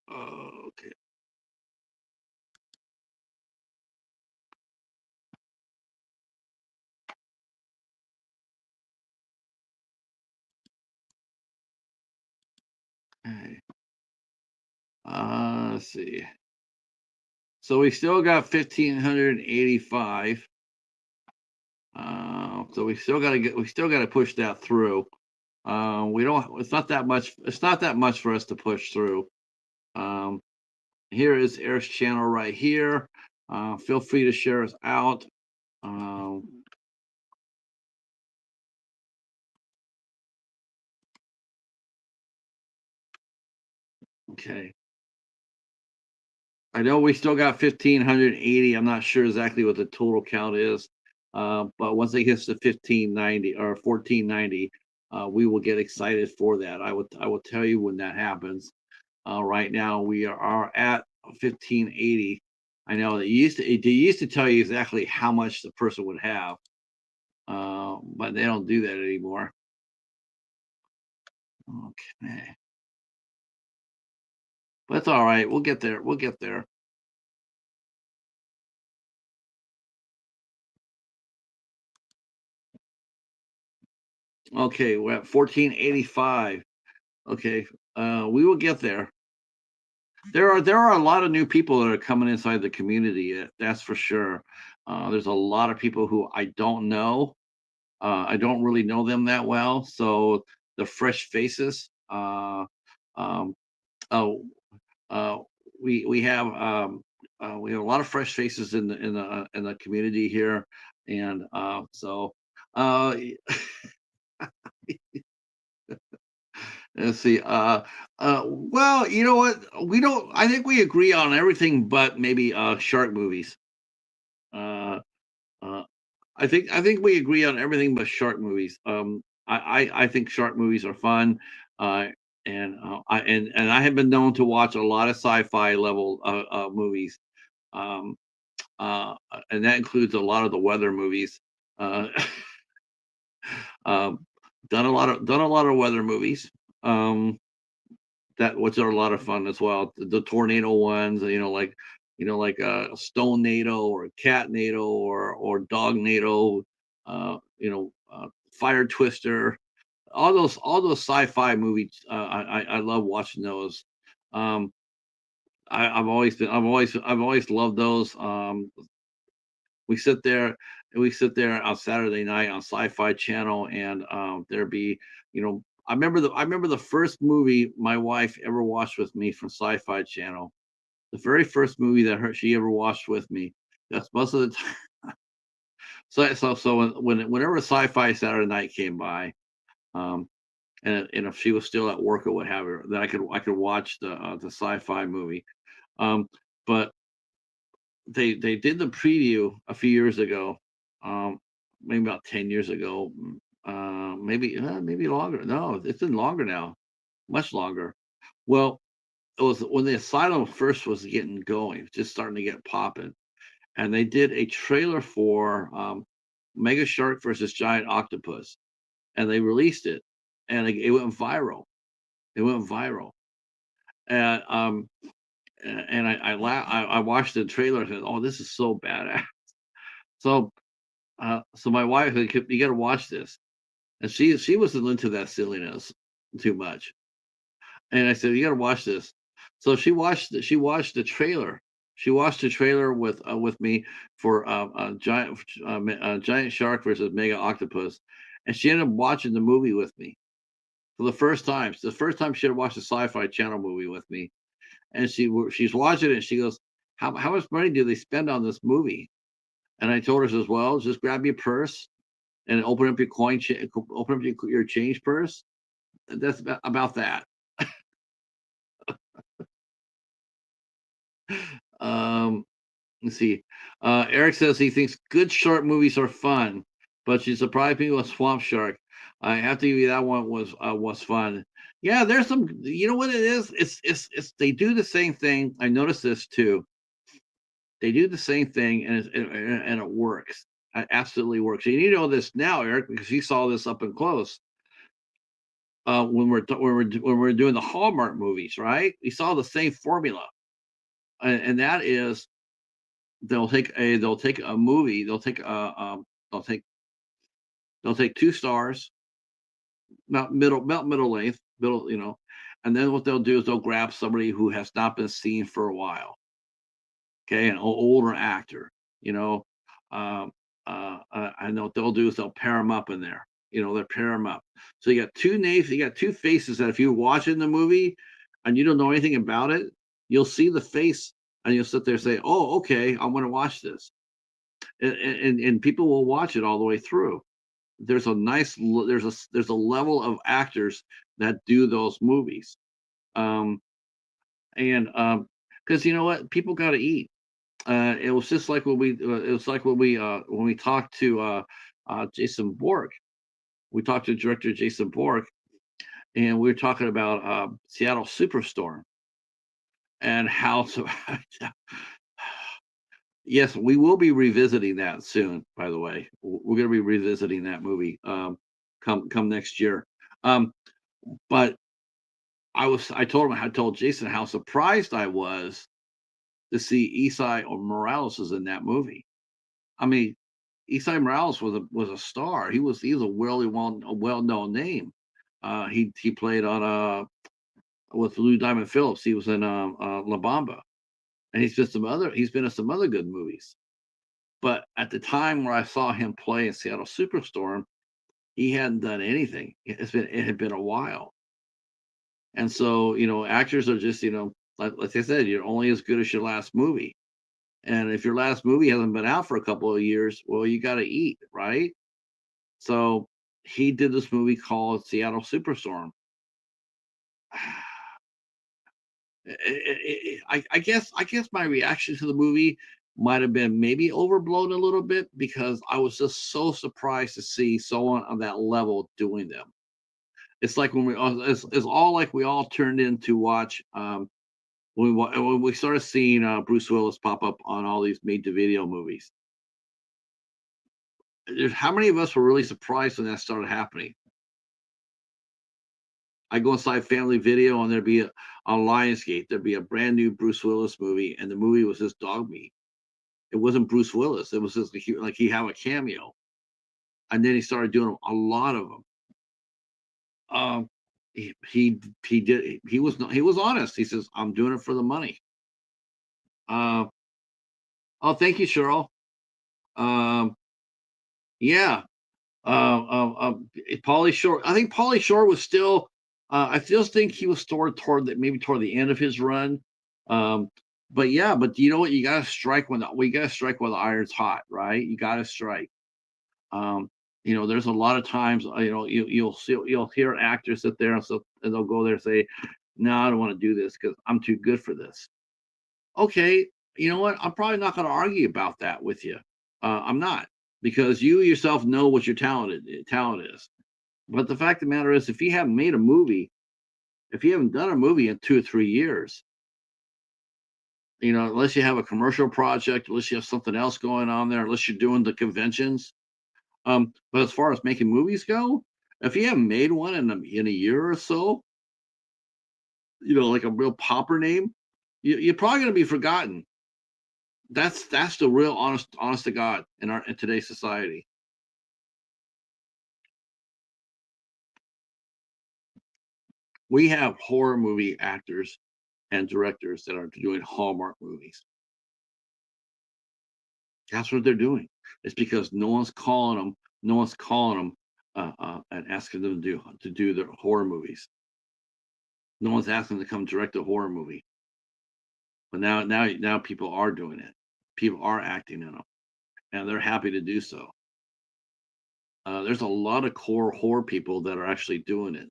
Okay. Okay. Let's see. So we still got 1,585. So we still got to push that through. We don't. It's not that much. It's not that much for us to push through. Um, Here is Eric's channel right here. Feel free to share us out. Um, okay. I know we still got 1,580. I'm not sure exactly what the total count is. But once it gets to 1,590 or 1,490, we will get excited for that. I will tell you when that happens. Right now we are at 1,580. I know that they used to tell you exactly how much the person would have, but they don't do that anymore. Okay, but it's all right. We'll get there. We'll get there. Okay, we're at 1485. Okay, we will get there. There are a lot of new people that are coming inside the community. That's for sure. There's a lot of people who I don't know. I don't really know them that well, so the fresh faces. Um, oh, uh, we have a lot of fresh faces in the community here, and uh, let's see. Well, you know what? We don't. I think we agree on everything, but maybe shark movies. I think we agree on everything but shark movies. I think shark movies are fun, uh, and I have been known to watch a lot of sci-fi level movies, um, and that includes a lot of the weather movies. Uh, um, done a lot of weather movies. Um, that which are a lot of fun as well. The tornado ones, like Stone NATO or Cat NATO or Dog NATO, Fire Twister, all those sci-fi movies. I love watching those. Um, I've always loved those. We sit there we sit there on Saturday night on Sci-Fi Channel, and there be I remember the first movie my wife ever watched with me from Sci-Fi Channel. The very first movie that she ever watched with me. That's most of the time. So whenever Sci-Fi Saturday Night came by, um, and if she was still at work or what have you, then I could watch the Sci-Fi movie. Um, but they did the preview a few years ago, maybe about 10 years ago, maybe longer. No, it's been longer now, much longer. Well, it was when the asylum first was getting going, just starting to get popping, and they did a trailer for Mega Shark versus Giant Octopus, and they released it, and it went viral. It went viral, and I watched the trailer and said, "Oh, this is so badass." So so my wife said, "You got to watch this," and she wasn't into that silliness too much. And I said, "You got to watch this." So she watched the trailer. She watched the trailer with me for giant shark versus mega octopus, and she ended up watching the movie with me for the first time. It's the first time she had watched a Sci-Fi Channel movie with me, and she's watching it. And she goes, "How much money do they spend on this movie?" And I told her as well, just grab your purse and open up your open up your change purse. That's about that. Um, let's see. Eric says he thinks good short movies are fun, but she's surprised me with Swamp Shark. I have to give you that one was fun. Yeah, there's some. You know what it is? It's they do the same thing. I noticed this too. They do the same thing, and it works. It absolutely works. And you know this now, Eric, because you saw this up and close. When we're doing the Hallmark movies, right? We saw the same formula, and that is they'll take a movie, they'll take they'll take 2 stars, about middle length, and then what they'll do is they'll grab somebody who has not been seen for a while, okay, an older actor, you know, and what they'll do is they'll pair them up in there, they'll pair them up. So you got two names, you got two faces that if you watch in the movie and you don't know anything about it, you'll see the face and you'll sit there and say, "Oh, okay, I'm going to watch this," and people will watch it all the way through. There's a level of actors that do those movies, um, and because you know what, people got to eat. It was just like when we talked to Jason Borg. We talked to director Jason Borg, and we were talking about Seattle Superstorm and how to. Yes, we will be revisiting that soon. By the way, we're going to be revisiting that movie come next year. Um, but I told Jason how surprised I was to see Isai Morales is in that movie. I mean, Isai Morales was a star. He was a well known name. He played on with Lou Diamond Phillips. He was in La Bamba, and he's been in some other good movies. But at the time where I saw him play in Seattle Superstorm, he hadn't done anything. It had been a while, and so actors are just like I said, you're only as good as your last movie. And if your last movie hasn't been out for a couple of years, well, you got to eat, right? So he did this movie called Seattle Superstorm. I guess my reaction to the movie might have been maybe overblown a little bit because I was just so surprised to see someone on that level doing them. It's like when it's all like we all turned in to watch when we started seeing Bruce Willis pop up on all these made to video movies. How many of us were really surprised when that started happening? I go inside Family Video and there'd be on Lionsgate, there'd be a brand new Bruce Willis movie, and the movie was just dog meat. It wasn't Bruce Willis. It was just like he had a cameo, and then he started doing a lot of them. Um, he did he was honest. He says, "I'm doing it for the money." Uh, oh, thank you, Cheryl. Um, yeah, Pauly Shore. I think Pauly Shore was still. I still think he was maybe toward the end of his run. Um, but yeah, but you know what? You got to strike when we got to strike while the iron's hot, right? You got to strike. Um, there's a lot of times, you'll hear actors sit there and they'll go there and say, "No, I don't want to do this because I'm too good for this." Okay, you know what? I'm probably not going to argue about that with you. I'm not, because you yourself know what your talent is. But the fact of the matter is, if you haven't made a movie, if you haven't done a movie in 2 or 3 years, unless you have a commercial project, unless you have something else going on there, unless you're doing the conventions. But as far as making movies go, if you haven't made one in a year or so, like a real popper name, you're probably going to be forgotten. That's the real honest to God in today's society. We have horror movie actors and directors that are doing Hallmark movies. That's what they're doing. It's because no one's calling them. No one's calling them and asking them to do their horror movies. No one's asking them to come direct a horror movie. But now people are doing it. People are acting in them, and they're happy to do so. There's a lot of core horror people that are actually doing it.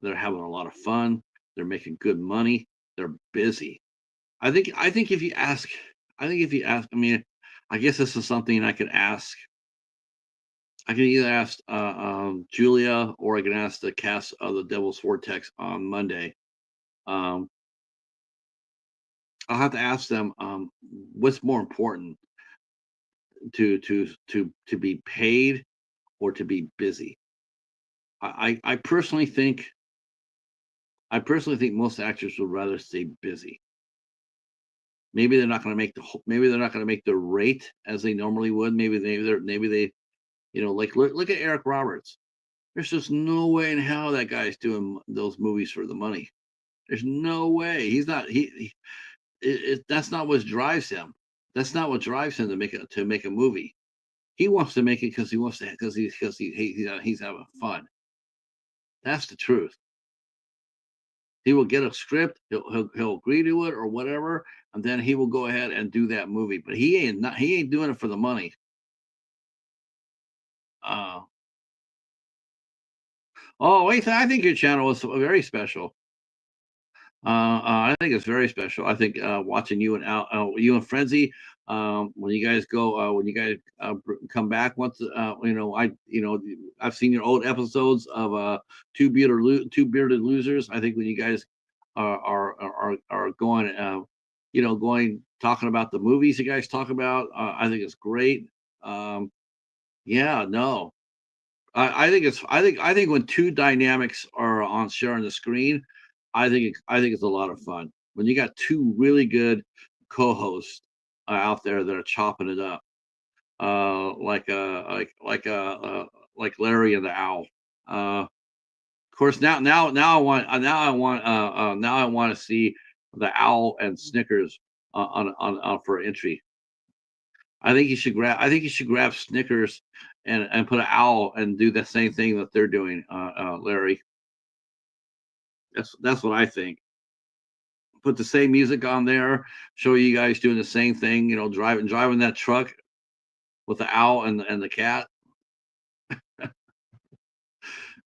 They're having a lot of fun. They're making good money. They're busy. I think if you ask, I mean, I guess this is something I could ask. I can either ask Julia, or I can ask the cast of the Devil's Vortex on Monday. Um, I'll have to ask them, what's more important, to be paid or to be busy. I personally think most actors would rather stay busy. Maybe they're not going to make maybe they're not going to make the rate as they normally would. Maybe they like look at Eric Roberts. There's just no way in hell that guy's doing those movies for the money. There's no way. He's not. That's not what drives him. That's not what drives him to make a movie. He wants to make it because he wants to he's having fun. That's the truth. He will get a script, he'll agree to it or whatever, and then he will go ahead and do that movie. But he ain't doing it for the money. Uh, oh, wait, I think your channel is very special. I think it's very special. I think watching you and you and Frenzy, when you guys come back once, I've seen your old episodes of two bearded losers. I think when you guys are going, going talking about the movies you guys talk about, I think it's great. Yeah, no, I think when two dynamics are on sharing the screen, I think it's a lot of fun. When you got two really good co-hosts out there that are chopping it up, like Larry and the Owl. Of course, now I want to see the Owl and Snickers on for entry. I think you should grab Snickers and put an owl and do the same thing that they're doing, Larry. That's what I think. Put the same music on there. Show you guys doing the same thing. Driving that truck with the owl and the cat.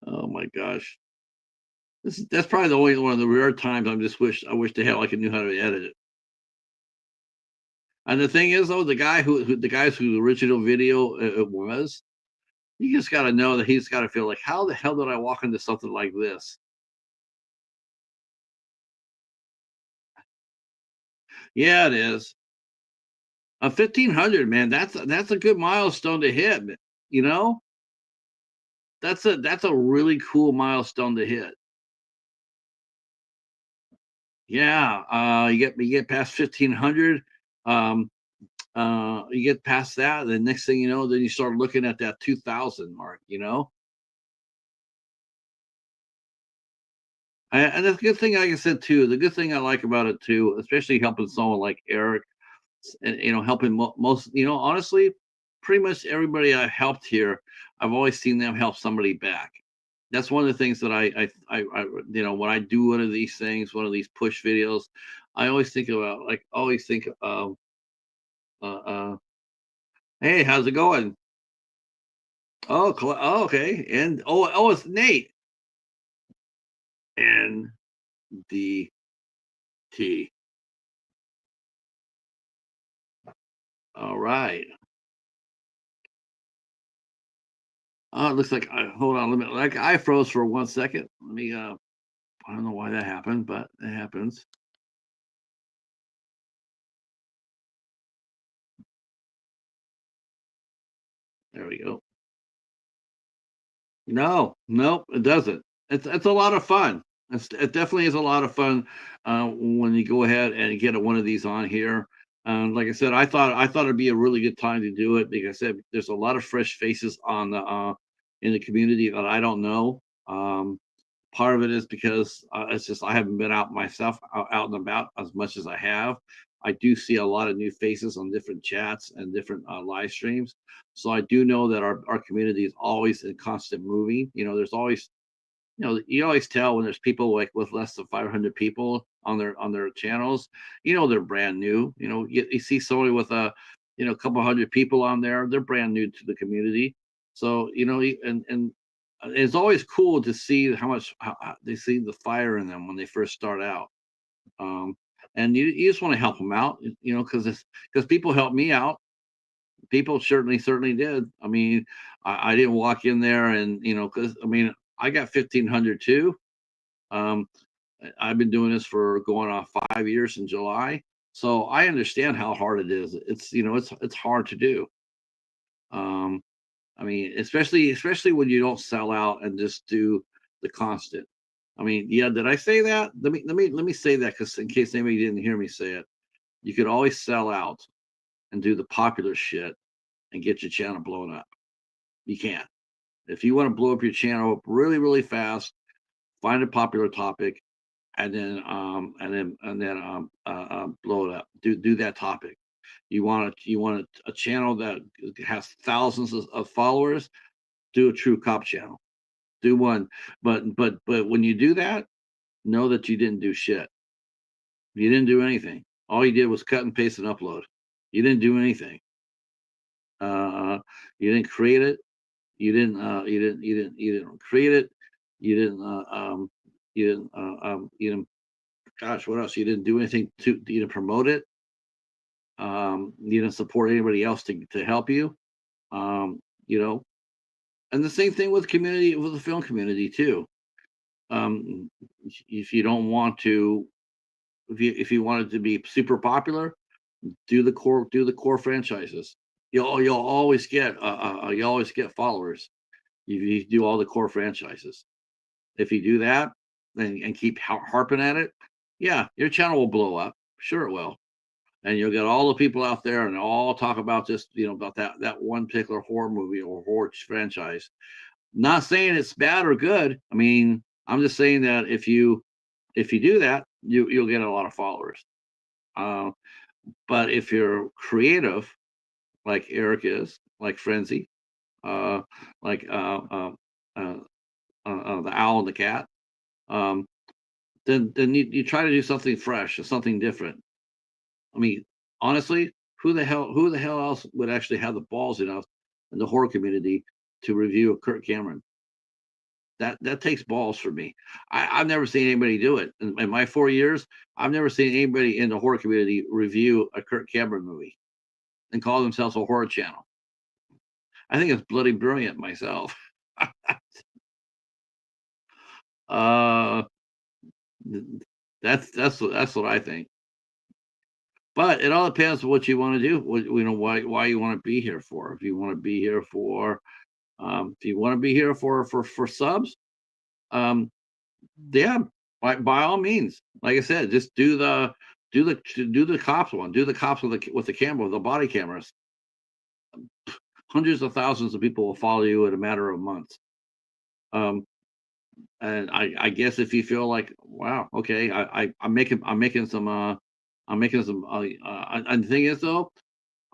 Oh my gosh, that's probably the only one of the rare times I wish they had like I knew how to edit it. And the thing is, though, the guys whose original video it was, you just got to know that he's got to feel like, how the hell did I walk into something like this? Yeah, it is. A 1,500, man. That's a good milestone to hit. You know, that's a really cool milestone to hit. Yeah, you get past 1,500. Um, you get past that, the next thing you know, then you start looking at that 2,000 mark. You know, and the good thing, like I said too, the good thing I like about it too, especially helping someone like Eric, and helping most, honestly, pretty much everybody I've helped here, I've always seen them help somebody back. That's one of the things that when I do one of these things, one of these push videos, I always think about, like, always think of, uh, hey, how's it going? Oh, oh, okay, and it's Nate. NDT. All right. Oh, it looks like, hold on, let me, like, I froze for 1 second. Let me, I don't know why that happened, but it happens. There we go. No, nope, it doesn't. It's a lot of fun. It definitely is a lot of fun when you go ahead and get one of these on here. Like I said, I thought it'd be a really good time to do it, because I said there's a lot of fresh faces on the in the community that I don't know. Part of it is because it's just I haven't been out myself, out and about as much as I have. I do see a lot of new faces on different chats and different live streams. So I do know that our community is always in constant moving. There's always, you always tell when there's people like with less than 500 people on their channels. They're brand new. You see somebody with a couple hundred people on there, they're brand new to the community. So and it's always cool to see how they see the fire in them when they first start out. Um, and you just want to help them out, because people helped me out. People certainly did. I mean, I didn't walk in there and, because I mean, I got 1,500 too. Um, I've been doing this for going on 5 years in July, so I understand how hard it is. It's hard to do. Um, I mean, especially when you don't sell out and just do the constant. I mean, yeah, did I say that? Let me say that, because in case anybody didn't hear me say it, you could always sell out and do the popular shit and get your channel blown up. You can. If you want to blow up your channel up really, really fast, find a popular topic, blow it up. Do that topic. You want a channel that has thousands of followers. Do a true cop channel. Do one, but when you do that, know that you didn't do shit. You didn't do anything. All you did was cut and paste and upload. You didn't do anything. You didn't create it. You didn't create it. You didn't you didn't you didn't gosh, what else? You didn't do anything to you didn't promote it. You didn't support anybody else to help you. Um, you know, and the same thing with the film community too. Um, if you don't want to, if you wanted to be super popular, do the core franchises. You'll always get followers. You do all the core franchises. If you do that, and keep harping at it, yeah, your channel will blow up. Sure, it will. And you'll get all the people out there, and all talk about just about that one particular horror movie or horror franchise. Not saying it's bad or good. I mean, I'm just saying that if you do that, you'll get a lot of followers. Uh, but if you're creative, like Eric is, like Frenzy, uh, like the owl and the cat, um, then you try to do something fresh or something different. I mean, honestly, who the hell else would actually have the balls enough in the horror community to review a Kirk Cameron? That takes balls for me. I've never seen anybody do it in my 4 years. I've never seen anybody in the horror community review a Kirk Cameron movie. and call themselves a horror channel. I think it's bloody brilliant myself. uh, that's what I think. But it all depends on what you want to do. What, why you want to be here for. If you want to be here for, if you want to be here for subs, um, yeah, by all means. Like I said, just do the cops one. Do the cops with the camera, with the body cameras. Hundreds of thousands of people will follow you in a matter of months. Um, and I guess if you feel like, wow, okay, I'm making some and the thing is though,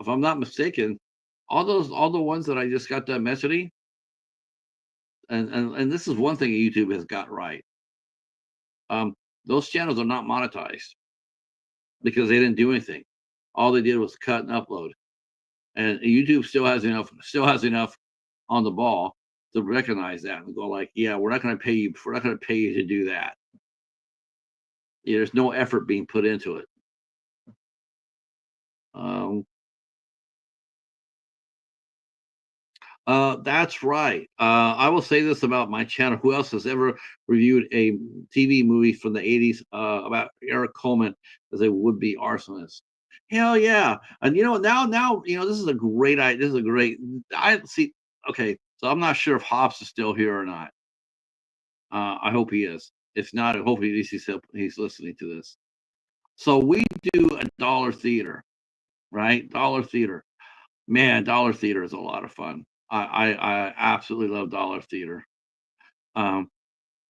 if I'm not mistaken, all the ones that I just got that messaging, and this is one thing YouTube has got right. Um, those channels are not monetized because they didn't do anything. All they did was cut and upload. And YouTube still has enough on the ball to recognize that and go like, yeah, we're not going to pay you. We're not going to pay you to do that. Yeah, there's no effort being put into it. Um, that's right. I will say this about my channel. Who else has ever reviewed a TV movie from the 80s about Eric Coleman as a would-be arsonist? Hell yeah. And now, this is a great idea. This is a great I see. Okay, so I'm not sure if Hobbs is still here or not. I hope he is. If not, I hope he's listening to this. So we do a dollar theater, right? Dollar theater. Man, dollar theater is a lot of fun. I absolutely love dollar theater. Um,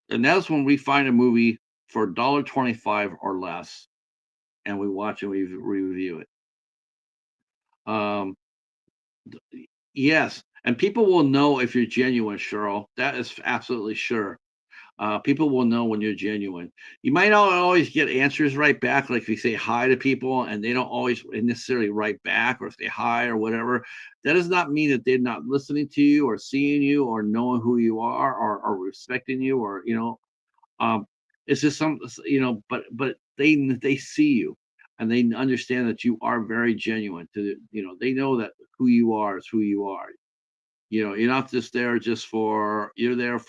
and that's when we find a movie for $1.25 or less, and we watch and we review it. Um, yes, and people will know if you're genuine, Cheryl. That is absolutely sure. People will know when you're genuine. You might not always get answers right back, like if you say hi to people and they don't always necessarily write back or say hi or whatever. That does not mean that they're not listening to you or seeing you or knowing who you are or respecting you or um, it's just but they see you and they understand that you are very genuine. They know that who you are is who you are. You're not just there just you're there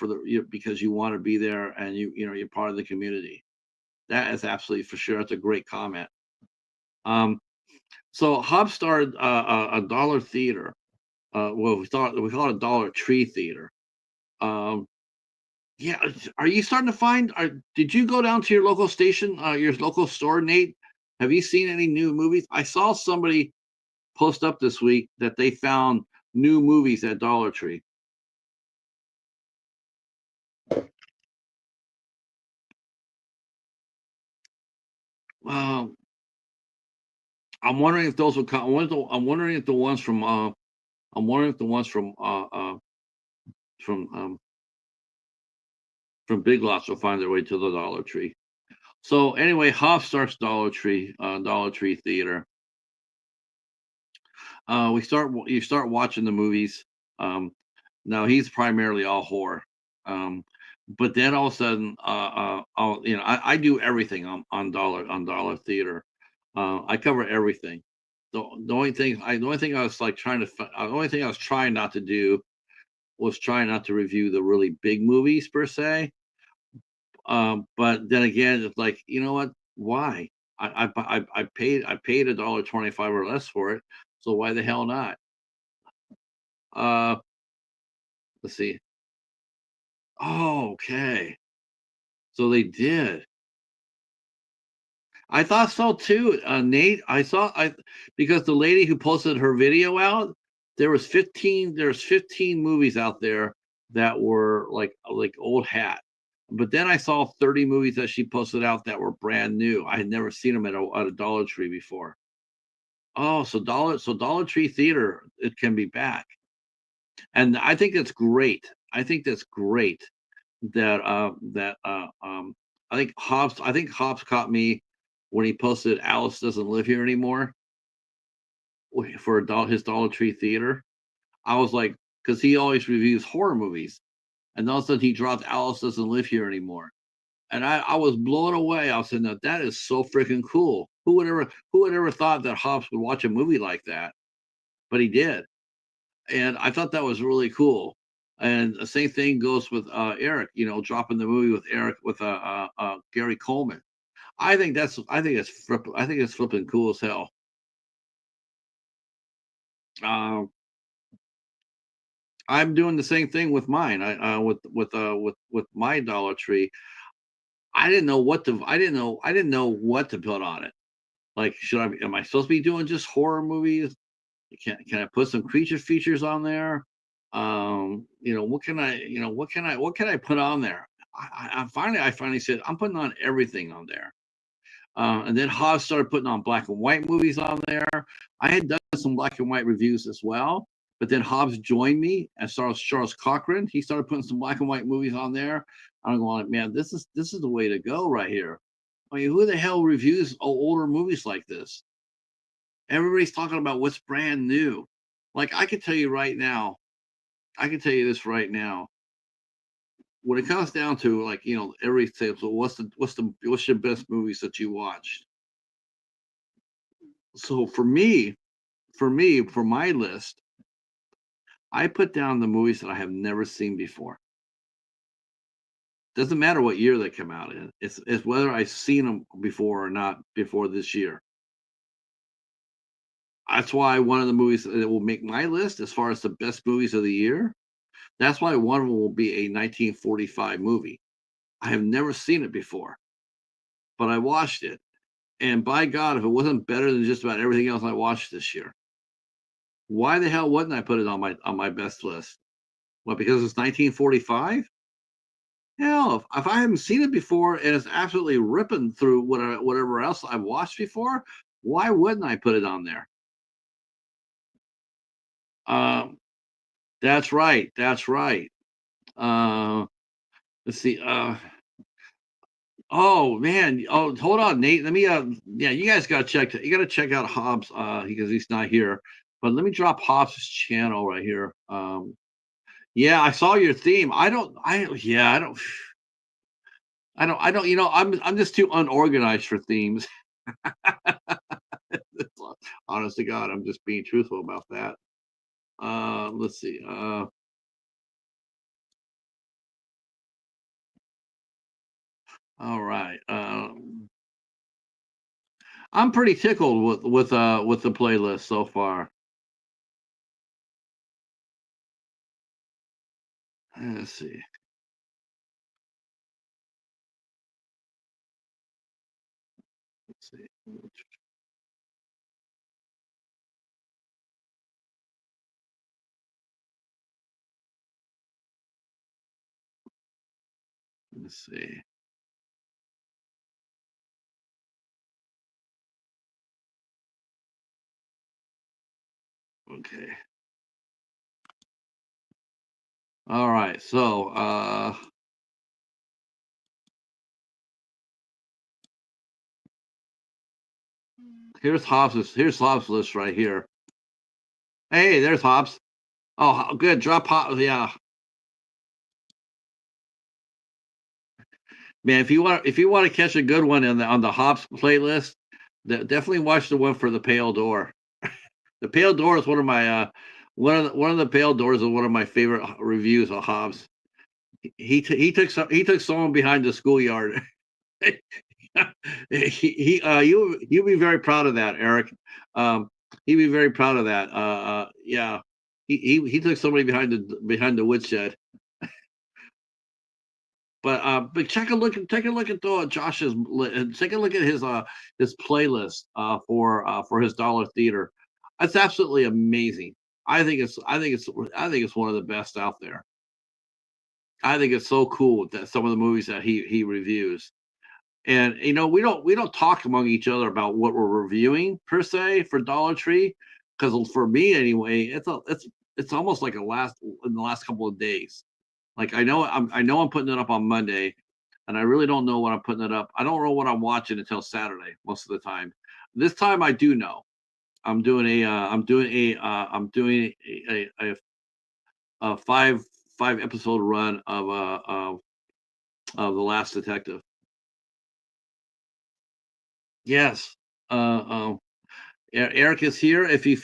because you want to be there and you're part of the community. That is absolutely for sure. That's a great comment. Um, so Hob started a dollar theater. Well, we call it a Dollar Tree theater. Um, yeah, are you starting to find? Did you go down to your local station, your local store, Nate? Have you seen any new movies? I saw somebody post up this week that they found new movies at Dollar Tree. Well, I'm wondering if those would come. I'm wondering if the ones from. I'm wondering if the ones from um, from Big Lots will find their way to the Dollar Tree. So anyway, Hoff starts Dollar Tree Theater. You start watching the movies. Now he's primarily all horror. But then all of a sudden, I do everything on Dollar Theater. I cover everything. The only thing I was like the only thing I was trying not to do was trying not to review the really big movies per se. But then again, it's like, you know what? Why? I paid $1.25 or less for it, so why the hell not? Uh, let's see. Oh, okay. So they did. I thought so too, Nate. I because the lady who posted her video out, there's 15 movies out there that were like old hat. But then I saw 30 movies that she posted out that were brand new. I had never seen them at a Dollar Tree before. Oh, so Dollar Tree Theater, it can be back. And I think that's great. I think that's great that I think Hobbs caught me when he posted Alice doesn't live here anymore for his Dollar Tree Theater. I was like, because he always reviews horror movies, and all of a sudden he dropped Alice doesn't live here anymore, and I was blown away. I was saying that is so freaking cool. Who would ever thought that Hobbs would watch a movie like that? but he did, and I thought that was really cool. And the same thing goes with Eric. Dropping the movie with Eric with Gary Coleman. I think it's flipping cool as hell. Um, I'm doing the same thing with mine. With my Dollar Tree. I didn't know what to put on it. Like, am I supposed to be doing just horror movies? Can I put some creature features on there? What can I put on there? I finally said I'm putting on everything on there. And then Haas started putting on black and white movies on there. I had done some black and white reviews as well, but then Hobbs joined me, and Charles Cochran. He started putting some black and white movies on there. I'm going like, man, this is the way to go right here. I mean, who the hell reviews older movies like this? Everybody's talking about what's brand new. Like, I can tell you right now, I can tell you this right now. When it comes down to, like, everybody says, well, what's your best movies that you watched? So for my list, I put down the movies that I have never seen before. Doesn't matter what year they come out in. It's whether I've seen them before or not before this year. That's why one of the movies that will make my list as far as the best movies of the year, that's why one of them will be a 1945 movie. I have never seen it before, but I watched it. And by God, if it wasn't better than just about everything else I watched this year, why the hell wouldn't I put it on my best list? What, because it's 1945? Hell, if I haven't seen it before and it's absolutely ripping through whatever else I've watched before, why wouldn't I put it on there? Um, that's right. That's right. Uh, let's see. Oh man. Oh, hold on, Nate. Let me. Yeah, you guys got to You got to check out Hobbs. Because he's not here. But let me drop Hobbs' channel right here. Yeah, I saw your theme. I don't. I Yeah. I don't. I don't. I don't. I'm just too unorganized for themes. Honest to God, I'm just being truthful about that. Let's see. All right. I'm pretty tickled with the playlist so far. Let's see. Let's see. Let's see. Okay. All right. So here's Hobbs' list right here. Hey, there's Hobbs. Oh, good. Drop Hobbs. Yeah, man. If you want to catch a good one on the Hobbs playlist, definitely watch the one for the Pale Door. The Pale Door is one of the Pale Doors is one of my favorite reviews of Hobbs. He took someone behind the schoolyard. You'll be very proud of that, Eric. He'd be very proud of that. Yeah, he took somebody behind the woodshed. But take a look at Josh's take a look at his playlist for his Dollar Theater. That's absolutely amazing. I think it's one of the best out there. I think it's so cool that some of the movies that he reviews. And we don't talk among each other about what we're reviewing per se for Dollar Tree, because for me anyway, it's almost like in the last couple of days. Like, I know I'm putting it up on Monday, and I really don't know what I'm putting it up. I don't know what I'm watching until Saturday most of the time. This time I do know. I'm doing a five episode run of The Last Detective. Yes. Uh, um, Eric is here. If you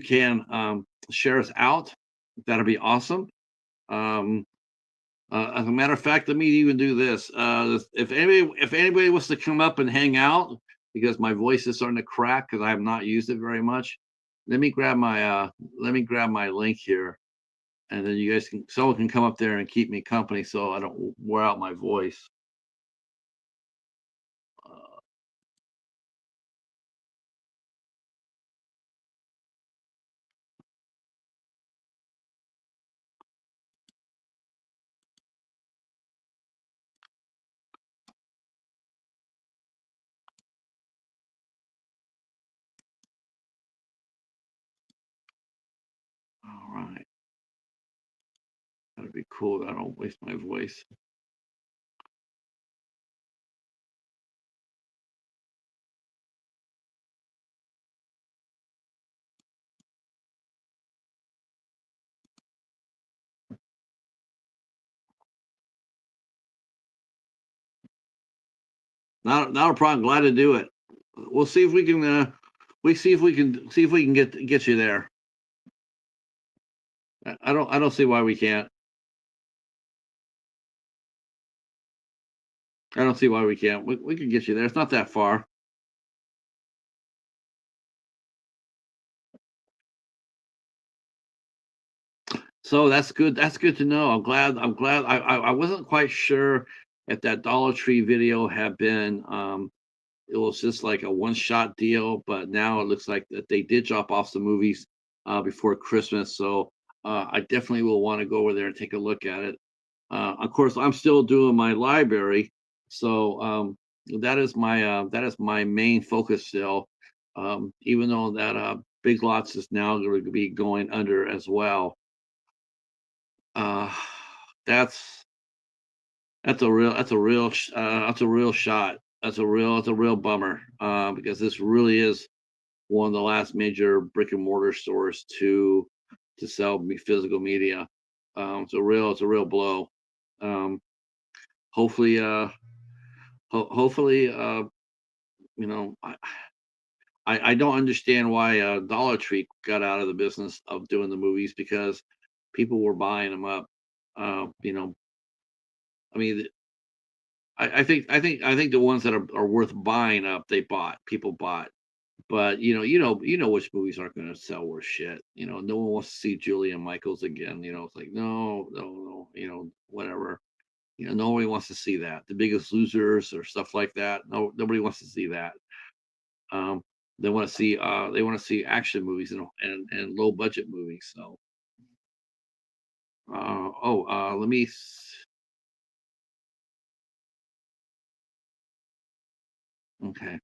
can share us out, that'll be awesome. Um, as a matter of fact, let me even do this. If anybody wants to come up and hang out, because my voice is starting to crack because I have not used it very much. Let me grab my link here, and then you guys can someone can come up there and keep me company so I don't wear out my voice. Uh, all right, that'd be cool. I don't waste my voice. Not a problem. Glad to do it. We'll see if we can. We see if we can get you there. I don't see why we can't. I don't see why we can't. We can get you there. It's not that far. So that's good. That's good to know. I'm glad. I wasn't quite sure if that Dollar Tree video had been. It was just like a one shot deal, but now it looks like that they did drop off some movies before Christmas. So I definitely will want to go over there and take a look at it. Of course, I'm still doing my library, so that is my main focus still. Even though that Big Lots is now going to be going under as well. Uh, that's that's a real shot. That's a real bummer because this really is one of the last major brick and mortar stores to sell physical media. It's a real blow. Um, hopefully, hopefully, you know, I don't understand why Dollar Tree got out of the business of doing the movies because people were buying them up. You know, I mean, I think the ones that are worth buying up, people bought. But you know which movies aren't going to sell worth shit. No one wants to see Julia Michaels again. It's like no, no, no. Whatever. Nobody wants to see that. The Biggest Losers or stuff like that. No, nobody wants to see that. Um, they want to see action movies and low budget movies. So, let me. Okay.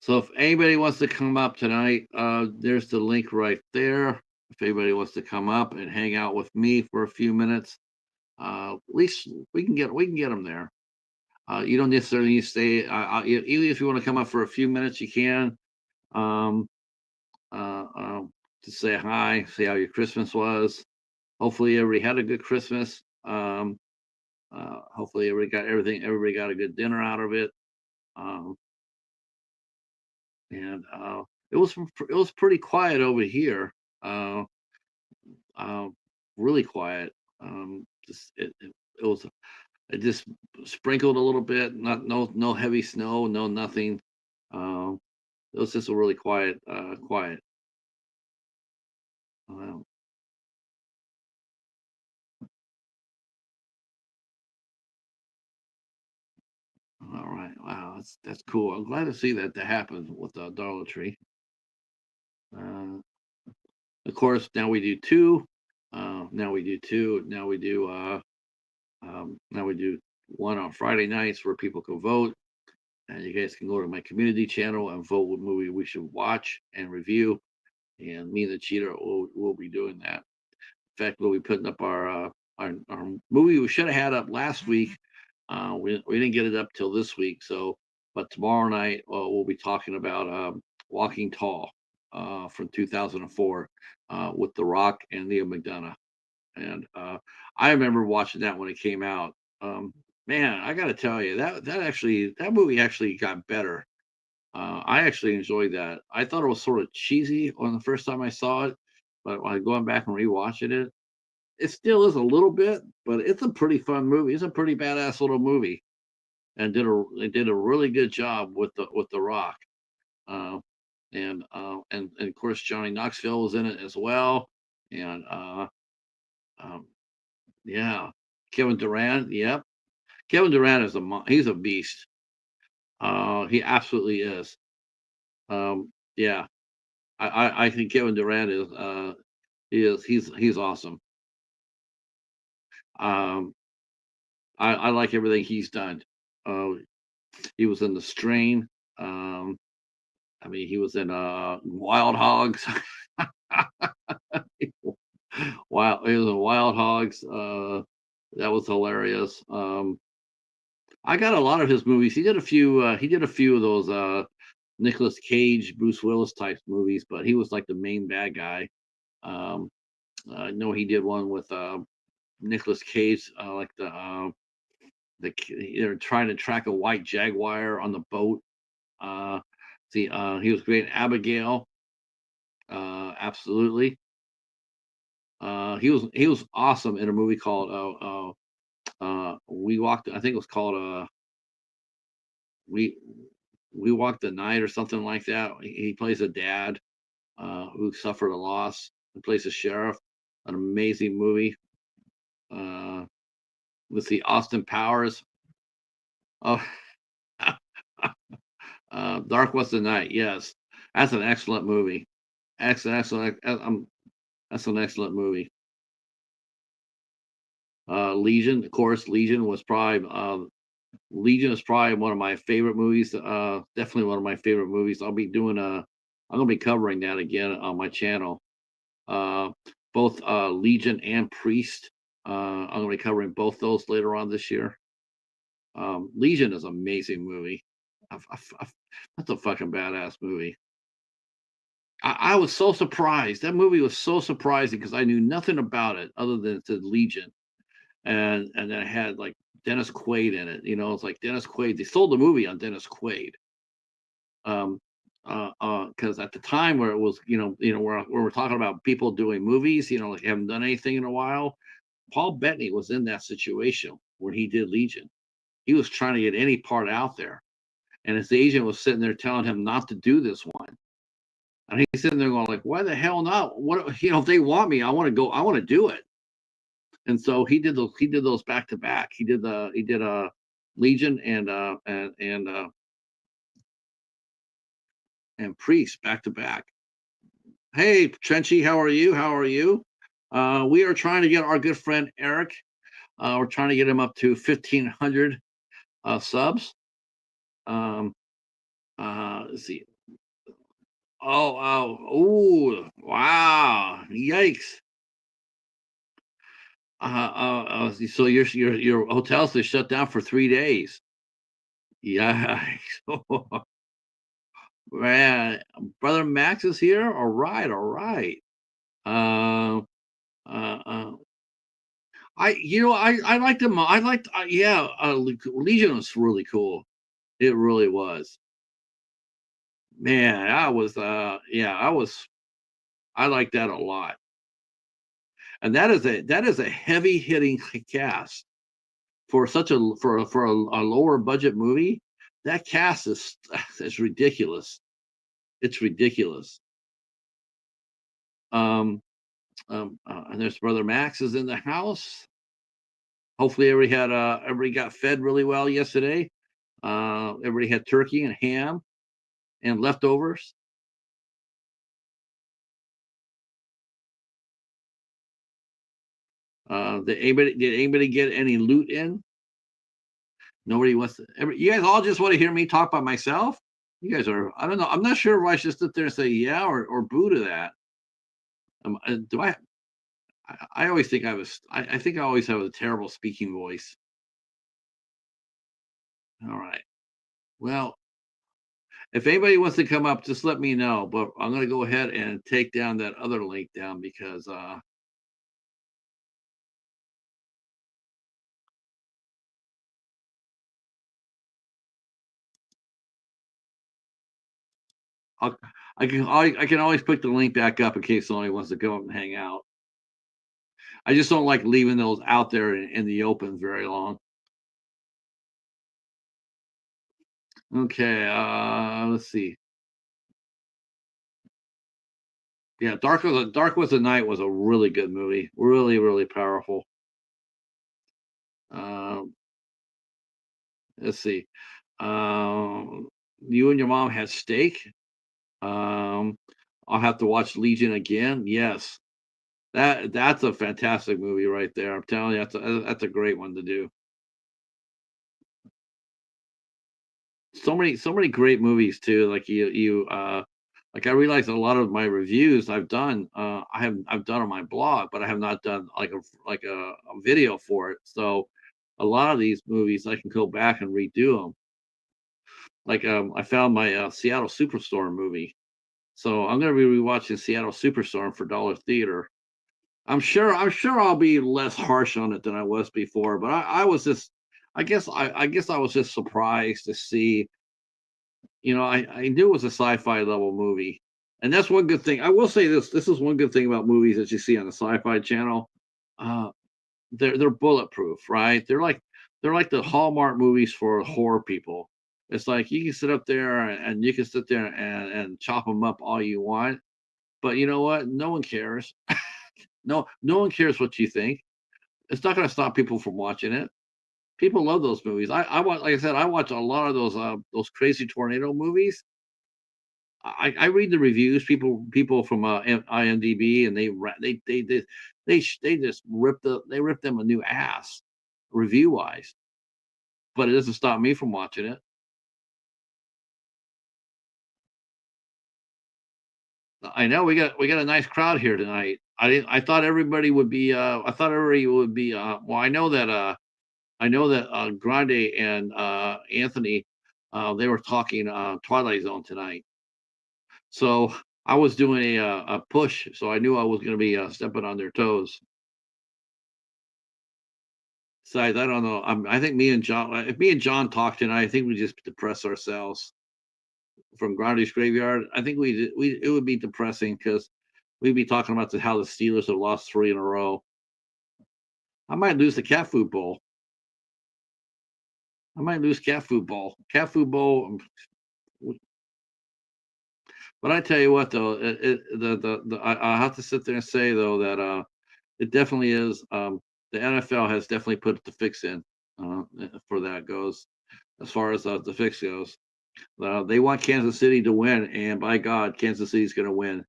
So if anybody wants to come up tonight, there's the link right there. If anybody wants to come up and hang out with me for a few minutes, at least we can get them there. You don't necessarily need to stay. Even if you want to come up for a few minutes, you can. Um, to say hi, see how your Christmas was. Hopefully, everybody had a good Christmas. Hopefully, everybody got everything. Everybody got a good dinner out of it. Um, and it was pretty quiet over here. Uh, uh, really quiet. It just sprinkled a little bit. Not no heavy snow, no nothing. Um, it was just a really quiet. Um, all right, wow, that's cool. I'm glad to see that happens with Dollar Tree. Uh, of course, now we do two. Now we do two. Now we do one on Friday nights where people can vote, and you guys can go to my community channel and vote what movie we should watch and review. And me and the cheater will be doing that. In fact, we'll be putting up our movie we should have had up last week. We didn't get it up till this week. So, but tomorrow night we'll be talking about Walking Tall from 2004 with The Rock and Liam McDonough. And I remember watching that when it came out. Man, I got to tell you that movie actually got better I actually enjoyed that. I thought it was sort of cheesy on the first time I saw it, but when going back and rewatching it, it still is a little bit, but it's a pretty fun movie. It's a pretty badass little movie, and they did a really good job with the Rock. Uh, and of course Johnny Knoxville was in it as well, and um, yeah, Kevin Durant. Yep, Kevin Durant is he's a beast. He absolutely is. Yeah, I think Kevin Durant is he's awesome. Um, I like everything he's done. Uh, he was in The Strain. Um, I mean, he was in Wild Hogs. Wow, he was in Wild Hogs. That was hilarious. I got a lot of his movies. He did a few. He did a few of those Nicolas Cage, Bruce Willis type movies, but he was like the main bad guy. Um, I know he did one with Nicolas Cage, like they're trying to track a white jaguar on the boat. Uh, he was great. Abigail, absolutely. He was awesome in a movie called We Walked. I think it was called We We Walked the Night or something like that. He plays a dad who suffered a loss and plays a sheriff. An amazing movie. Uh, let's see, Austin Powers. Oh, Dark Was the Night. Yes, that's an excellent movie. Excellent, excellent. That's an excellent movie. Legion, of course. Legion is probably one of my favorite movies. Definitely one of my favorite movies. I'm gonna be covering that again on my channel. Uh, both Legion and Priest. I'm gonna be covering both those later on this year. Legion is an amazing movie. That's a fucking badass movie. I was so surprised. That movie was so surprising because I knew nothing about it other than it said Legion, and then it had like Dennis Quaid in it. You know, it's like Dennis Quaid. They sold the movie on Dennis Quaid. Um, because at the time where it was, where we're talking about people doing movies, like haven't done anything in a while. Paul Bettany was in that situation where he did Legion. He was trying to get any part out there, and his agent was sitting there telling him not to do this one. And he's sitting there going like, "Why the hell not? What if they want me, I want to go. I want to do it." And so he did those. He did those back to back. He did a Legion and Priest back to back. Hey, Trenchy, how are you? How are you? We are trying to get our good friend Eric. We're trying to get him up to 1,500 subs. Um, let's see. Oh, wow! Yikes! So your hotel's is shut down for 3 days. Yikes! Man, brother Max is here. All right, all right. Uh, uh, uh, I liked him. I liked, yeah. Legion was really cool. It really was. Man, yeah, I like that a lot. And that is a heavy hitting cast for such a for a lower budget movie. That cast is ridiculous. It's ridiculous. Um, and there's brother Max is in the house. Hopefully, everybody got fed really well yesterday. Everybody had turkey and ham and leftovers. Did anybody get any loot in? Nobody wants to. You guys all just want to hear me talk by myself. You guys are. I don't know. I'm not sure if I should sit there and say yeah or boo to that. Do I always think I was. I think I always have a terrible speaking voice. All right. Well, if anybody wants to come up, just let me know. But I'm going to go ahead and take down that other link down because I'll, I can always put the link back up in case somebody wants to go up and hang out. I just don't like leaving those out there in the open very long. Okay, let's see. Yeah, Dark was the Night was a really good movie. Really, really powerful. Um, let's see. Um, you and your mom had steak. Um, I'll have to watch Legion again. Yes, that's a fantastic movie right there. I'm telling you, that's a great one to do. So many great movies too. Like like I realized a lot of my reviews I've done on my blog, but I have not done like a video for it. So a lot of these movies I can go back and redo them. Like I found my Seattle Superstorm movie. So I'm gonna be rewatching Seattle Superstorm for Dollar Theater. I'm sure I'll be less harsh on it than I was before, but I was just I guess I was just surprised to see. I knew it was a sci-fi level movie, and that's one good thing. I will say this is one good thing about movies that you see on the Sci-Fi Channel. Uh, they're bulletproof, right? They're like the Hallmark movies for horror people. It's like you can sit up there and you can sit there and chop them up all you want, but you know what? No one cares. No one cares what you think. It's not gonna stop people from watching it. People love those movies. I watch like I said, I watch a lot of those crazy tornado movies. I read the reviews, people from IMDb, and they just rip them a new ass review wise, but it doesn't stop me from watching it. I know we got a nice crowd here tonight. I thought everybody would be I thought everybody would be well I know that Grande and Anthony they were talking Twilight Zone tonight. So I was doing a push, so I knew I was going to be stepping on their toes. Besides, I don't know. I think me and John, if me and John talked tonight, I think we just depress ourselves from Grande's graveyard. I think we it would be depressing because we'd be talking about how the Steelers have lost three in a row. I might lose the cat food bowl. I might lose cat food bowl. Cat food bowl. But I tell you what, though, I have to sit there and say though that it definitely is. The NFL has definitely put the fix in for that goes as far as the fix goes. They want Kansas City to win, and by God, Kansas City's going to win.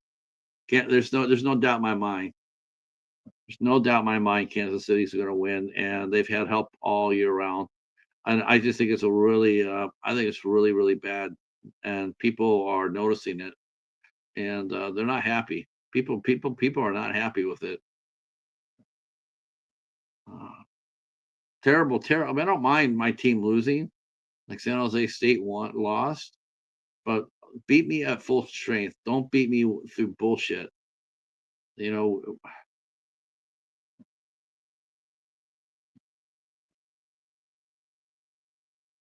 There's no doubt in my mind. There's no doubt in my mind Kansas City's going to win, and they've had help all year round. And I just think I think it's really, really bad, and people are noticing it, and they're not happy. People are not happy with it. Uh, terrible, terrible. I mean, I don't mind my team losing, like San Jose State lost, but beat me at full strength. Don't beat me through bullshit. You know,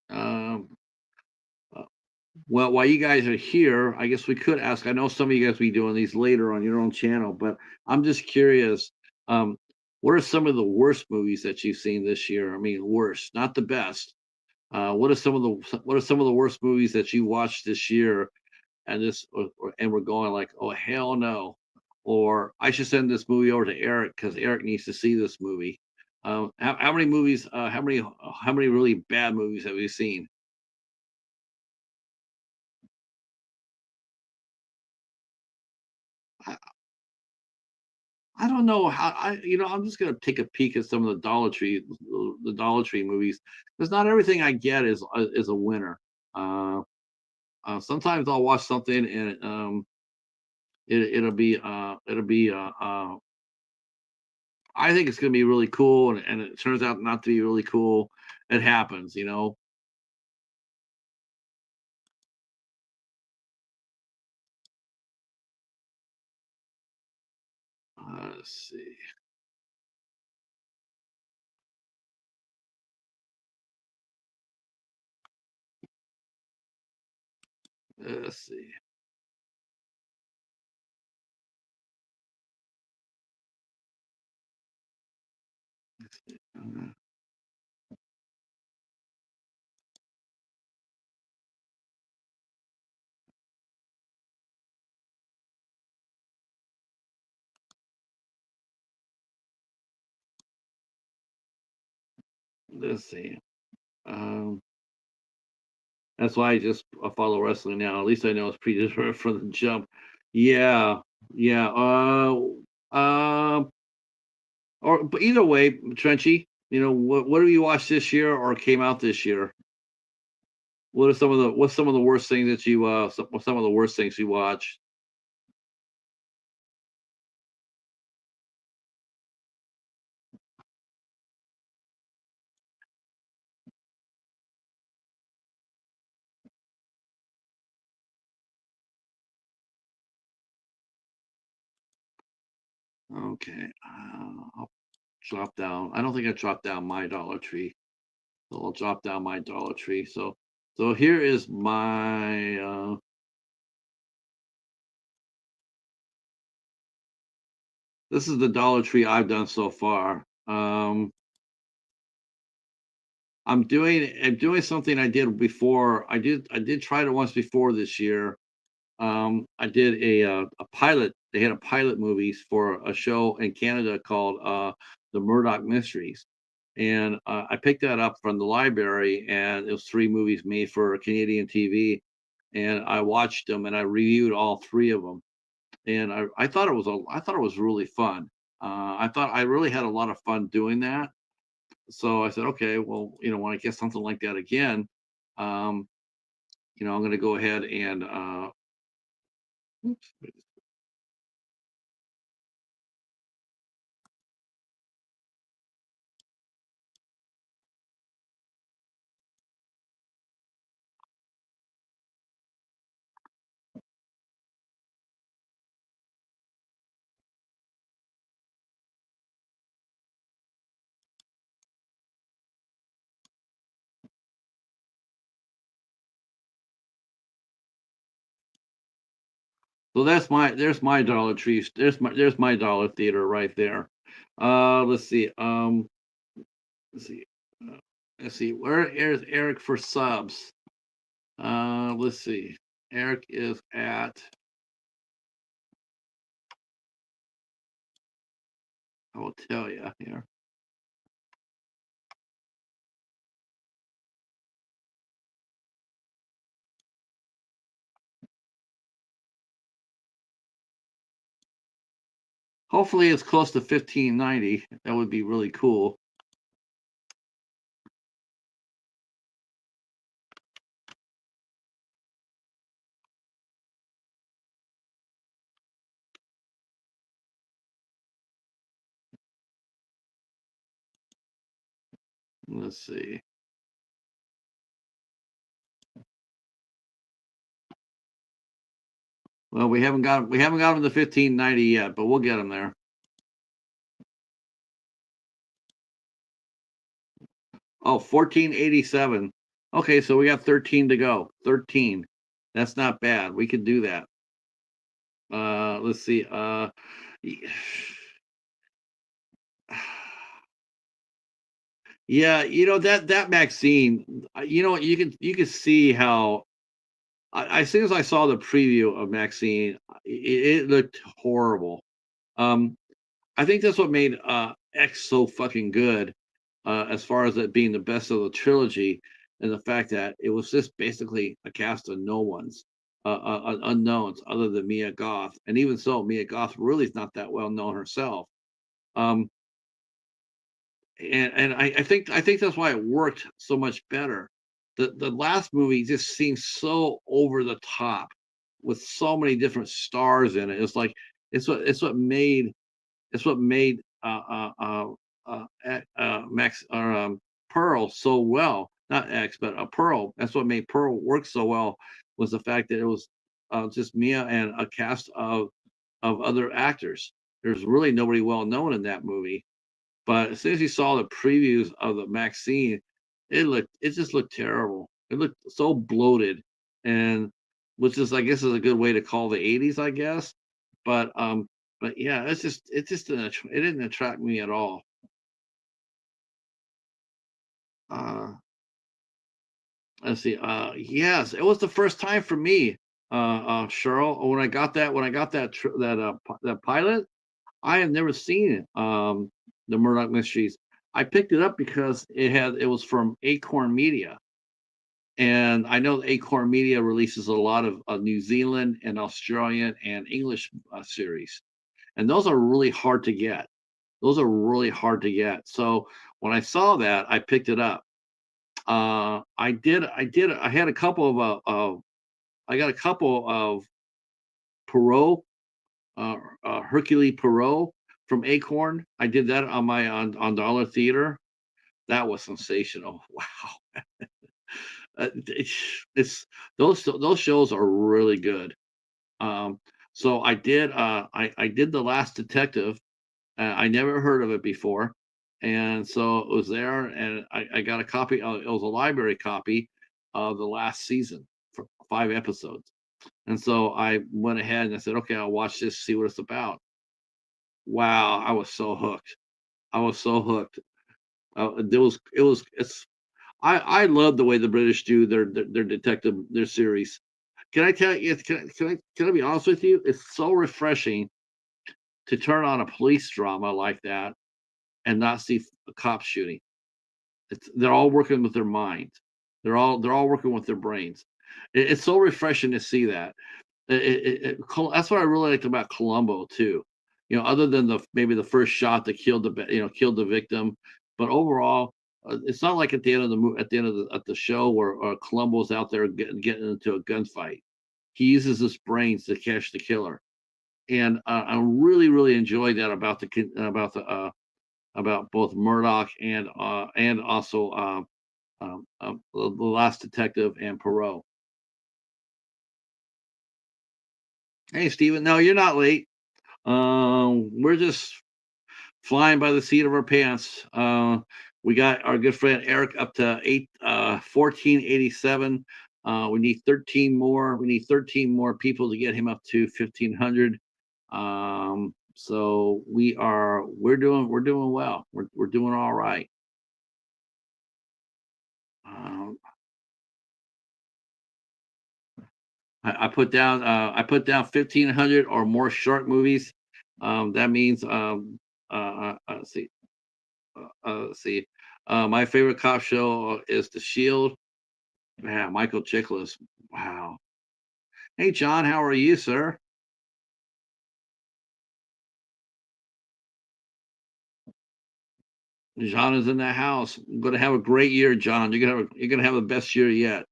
um, uh, well, while you guys are here, I guess we could ask. I know some of you guys will be doing these later on your own channel, but I'm just curious. Um, what are some of the worst movies that you've seen this year? I mean, worst, not the best. What are some of the worst movies that you watched this year? And and we're going like, oh hell no, or I should send this movie over to Eric because Eric needs to see this movie. How many movies? How many really bad movies have you seen? I, I don't know how I'm just gonna take a peek at some of the Dollar Tree movies because not everything I get is a winner. Uh, Sometimes I'll watch something and it'll be I think it's gonna be really cool, and it turns out not to be really cool. It happens, you know. Let's see. Let's see. Let's see. Um, that's why I just follow wrestling now. At least I know it's pretty different from the jump. Yeah, yeah. Or but either way, Trenchy, what have you watched this year or came out this year? What's some of the worst things that you some of the worst things you watched? Okay, I'll drop down. I don't think I dropped down my Dollar Tree, so I'll drop down my Dollar Tree. So here is my this is the Dollar Tree I've done so far. I'm doing something I did before. I did try it once before this year. I did a pilot. They had a pilot movies for a show in Canada called the Murdoch Mysteries, and I picked that up from the library, and it was three movies made for Canadian TV, and I watched them and I reviewed all three of them, and I thought it was really fun. I thought I really had a lot of fun doing that. So I said, okay, well, when I get something like that again, um, I'm going to go ahead and oops. So there's my Dollar Tree. There's my Dollar Theater right there. Let's see. Let's see. Uh, let's see. Where is Eric for subs? Let's see. Eric is at. I will tell you here. Hopefully, it's close to 1590. That would be really cool. Let's see. Well, we haven't got him to 1590 yet, but we'll get him there. Oh, 1487. Okay, so we got 13 to go. 13. That's not bad. We could do that. Let's see. Y- yeah, that Maxine. You can see how. As soon as I saw the preview of Maxine, it looked horrible. Um, I think that's what made X so fucking good, as far as it being the best of the trilogy, and the fact that it was just basically a cast of no ones, unknowns other than Mia Goth, and even so, Mia Goth really is not that well known herself. Um, and I think that's why it worked so much better. The last movie just seems so over the top with so many different stars in it. It's like it's what made Max or Pearl so well. Not X, but Pearl. That's what made Pearl work so well, was the fact that it was just Mia and a cast of other actors. There's really nobody well known in that movie. But as soon as you saw the previews of the Maxine, it just looked terrible. It looked so bloated, and which is, I guess, is a good way to call the '80s, I guess. But yeah, it just didn't attract me at all. Uh, let's see. Yes, it was the first time for me, Cheryl, when I got that pilot. I have never seen the Murdoch Mysteries. I picked it up because it was from Acorn Media, and I know Acorn Media releases a lot of New Zealand and Australian and English series, and those are really hard to get. Those are really hard to get. So when I saw that, I picked it up. I had a couple I got a couple of Perot, Hercule Perot from Acorn. I did that on my on Dollar Theater. That was sensational. Wow. It's those shows are really good. Um, so I did The Last Detective. I never heard of it before, and so it was there, and I got a copy. It was a library copy of the last season for 5 episodes, and so I went ahead and I said, okay, I'll watch this, see what it's about. Wow, I was so hooked. I was so hooked. There was it was it's I love the way the British do their detective their series. Can I tell you? Can I be honest with you? It's so refreshing to turn on a police drama like that and not see a cop shooting. They're all working with their minds. They're all working with their brains. It's so refreshing to see that. That's what I really liked about Columbo too. You know, other than maybe the first shot that killed the victim, but overall, it's not like at the end of at the end of the show where Columbo's out there getting into a gunfight. He uses his brains to catch the killer, and I really enjoyed that about about both Murdoch and also the Last Detective and Perot. Hey, Steven. No, you're not late. We're just flying by the seat of our pants. We got our good friend Eric up to 1487. We need 13 more. We need 13 more people to get him up to 1500. So we're doing well. We're doing all right. Um, I put down 1500 or more short movies. That means let's see. Let's see. My favorite cop show is The Shield. Yeah, Michael Chiklis. Wow. Hey, John, how are you, sir? John is in the house. I'm gonna have a great year, John. You're gonna have the best year yet.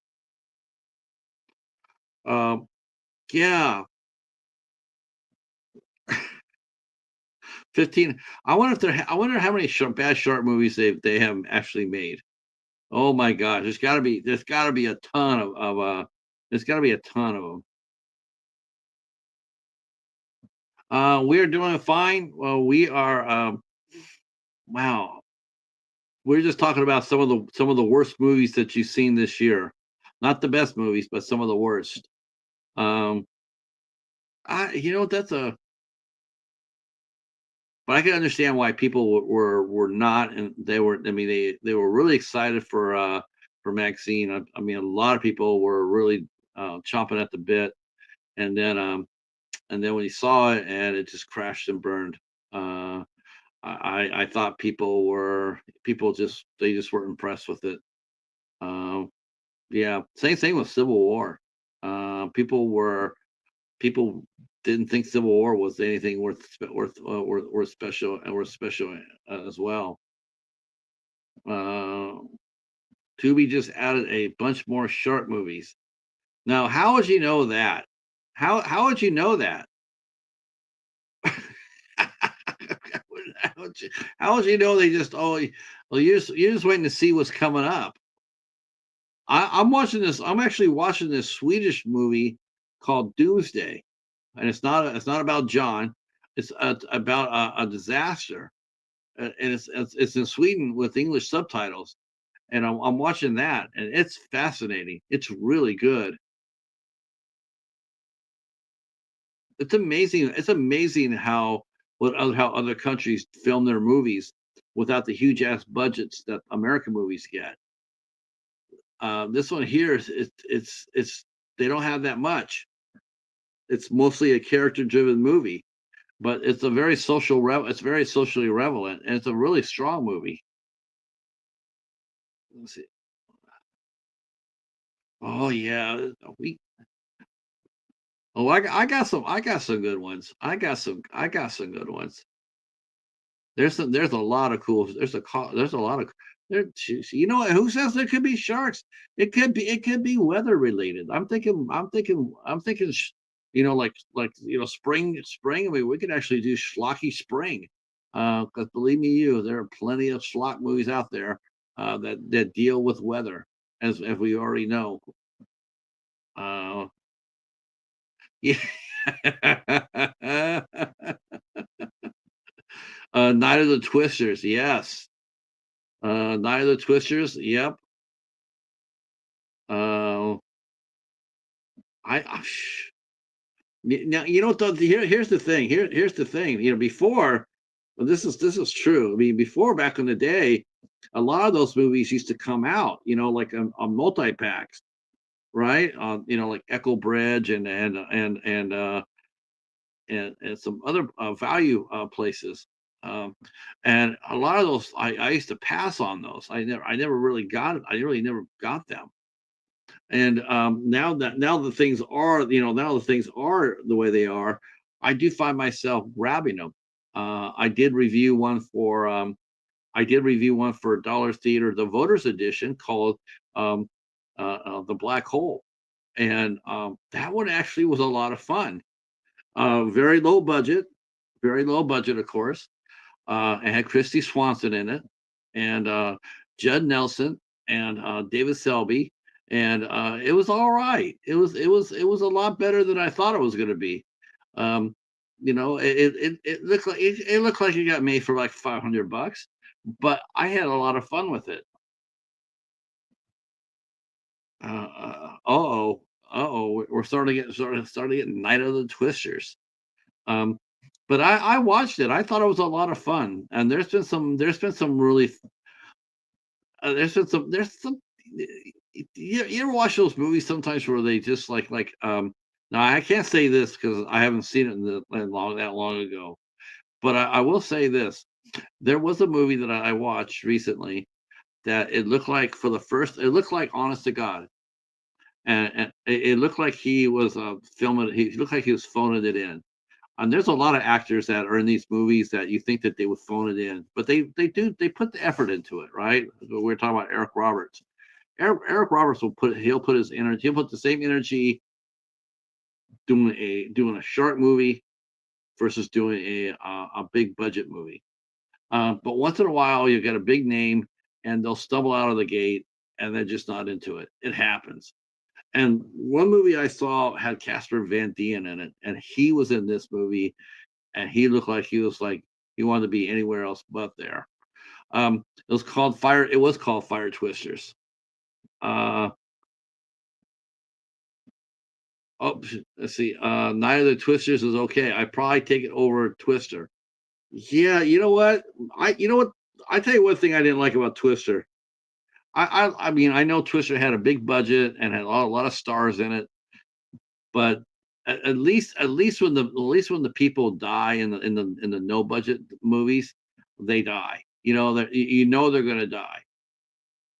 Um, yeah, 15. I wonder how many bad short movies they have actually made. Oh my God, there's gotta be a ton there's gotta be a ton of them. We're doing fine. Well, we are. Wow, we're just talking about some of the worst movies that you've seen this year. Not the best movies, but some of the worst. Um, that's a. But I can understand why people were not, and they were. I mean, they were really excited for Maxine. I mean, a lot of people were really chomping at the bit, and then when you saw it, and it just crashed and burned. I thought people just they just weren't impressed with it. Um, yeah, same thing with Civil War. People didn't think Civil War was anything worth special and worth special as well. Uh, Tubi just added a bunch more short movies. Now, how would you know that? How would you know that? How would you know they just well you're just waiting to see what's coming up. I'm watching this. I'm actually watching this Swedish movie called Doomsday, and it's not about John. It's about a disaster, and it's in Sweden with English subtitles. And I'm watching that, and it's fascinating. It's really good. It's amazing. It's amazing how other countries film their movies without the huge ass budgets that American movies get. This one here is it's they don't have that much. It's mostly a character-driven movie, but it's very socially relevant, and it's a really strong movie. Let's see. Oh, yeah, we oh, I got some good ones. I got some good ones. There's a lot of cool there's a lot of there you know what, who says there could be sharks? It could be weather related. I'm thinking spring. I mean, we could actually do schlocky spring. Because believe me there are plenty of schlock movies out there that deal with weather, as we already know. Uh yeah. Night of the Twisters, yes. Night of the Twisters, yep. Uh, I now you know what though. Here's the thing. Here's the thing. Before well, this is true. I mean, before back in the day, a lot of those movies used to come out. Like on multi packs, right? Like Echo Bridge and some other value places. Um, and a lot of those I used to pass on those. I never really got it. I really never got them. And now the things are now the things are the way they are. I do find myself grabbing them. I did review one for Dollar Theater, the Voters Edition, called um, the Black Hole, and that one actually was a lot of fun. Very low budget, very low budget, of course. It had Christy Swanson in it, and Judd Nelson, and David Selby, and it was all right. It was a lot better than I thought it was going to be. Um, it looked like it looked like it got made for like $500, but I had a lot of fun with it. Uh oh, we're starting to get Night of the Twisters. Um, but I watched it. I thought it was a lot of fun, and there's been some really there's some you ever watch those movies sometimes where they just now I can't say this because I haven't seen it that long ago, but I will say this: there was a movie that I watched recently that it looked like honest to God, and it looked like he was filming. He looked like he was phoning it in. And there's a lot of actors that are in these movies that you think that they would phone it in, but they put the effort into it, right? So we're talking about Eric Roberts. Eric Roberts he'll put his energy, he'll put the same energy doing a short movie versus doing a big budget movie. But once in a while you get a big name and they'll stumble out of the gate and they're just not into it. It happens. And one movie I saw had Casper Van Dien in it, and he was in this movie, and he looked like he wanted to be anywhere else but there. It was called Fire Twisters. Uh, let's see. Night of the Twisters is okay. I probably take it over Twister. Yeah, you know what? I tell you one thing I didn't like about Twister. I mean I know Twister had a big budget and had a lot of stars in it, but at least when the people die in the no budget movies, they die. They're gonna die.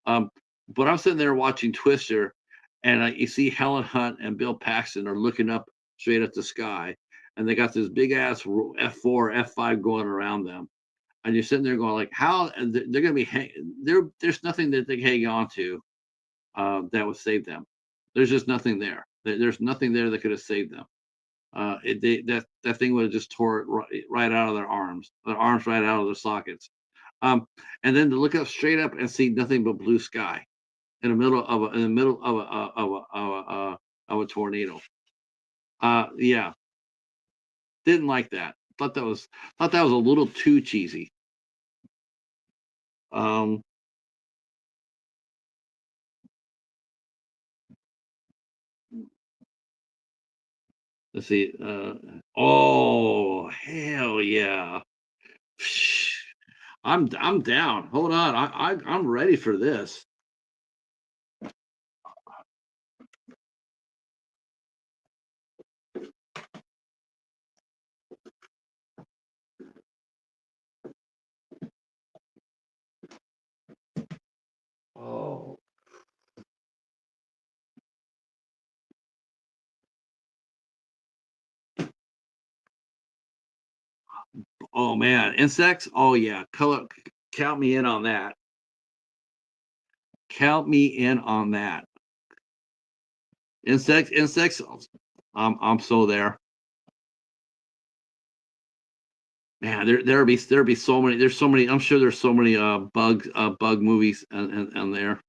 Um, but I'm sitting there watching Twister, and you see Helen Hunt and Bill Paxton are looking up straight at the sky, and they got this big ass F4, F5 going around them, and you're sitting there going like, how and they're gonna be there's nothing that they can hang on to that would save them. There's just nothing there. There's nothing there that could have saved them. That thing would have just tore it right out of their arms right out of their sockets. Um, and then to look up straight up and see nothing but blue sky in the middle of a tornado. Yeah, didn't like that. Thought that was a little too cheesy. Um, let's see. Oh hell yeah! I'm down. Hold on, I'm ready for this. Oh man, insects. Oh yeah, color. Count me in on that. Count me in on that. Insects. I'm so there. Man, there'd be so many. There's so many. I'm sure there's so many bug movies and there.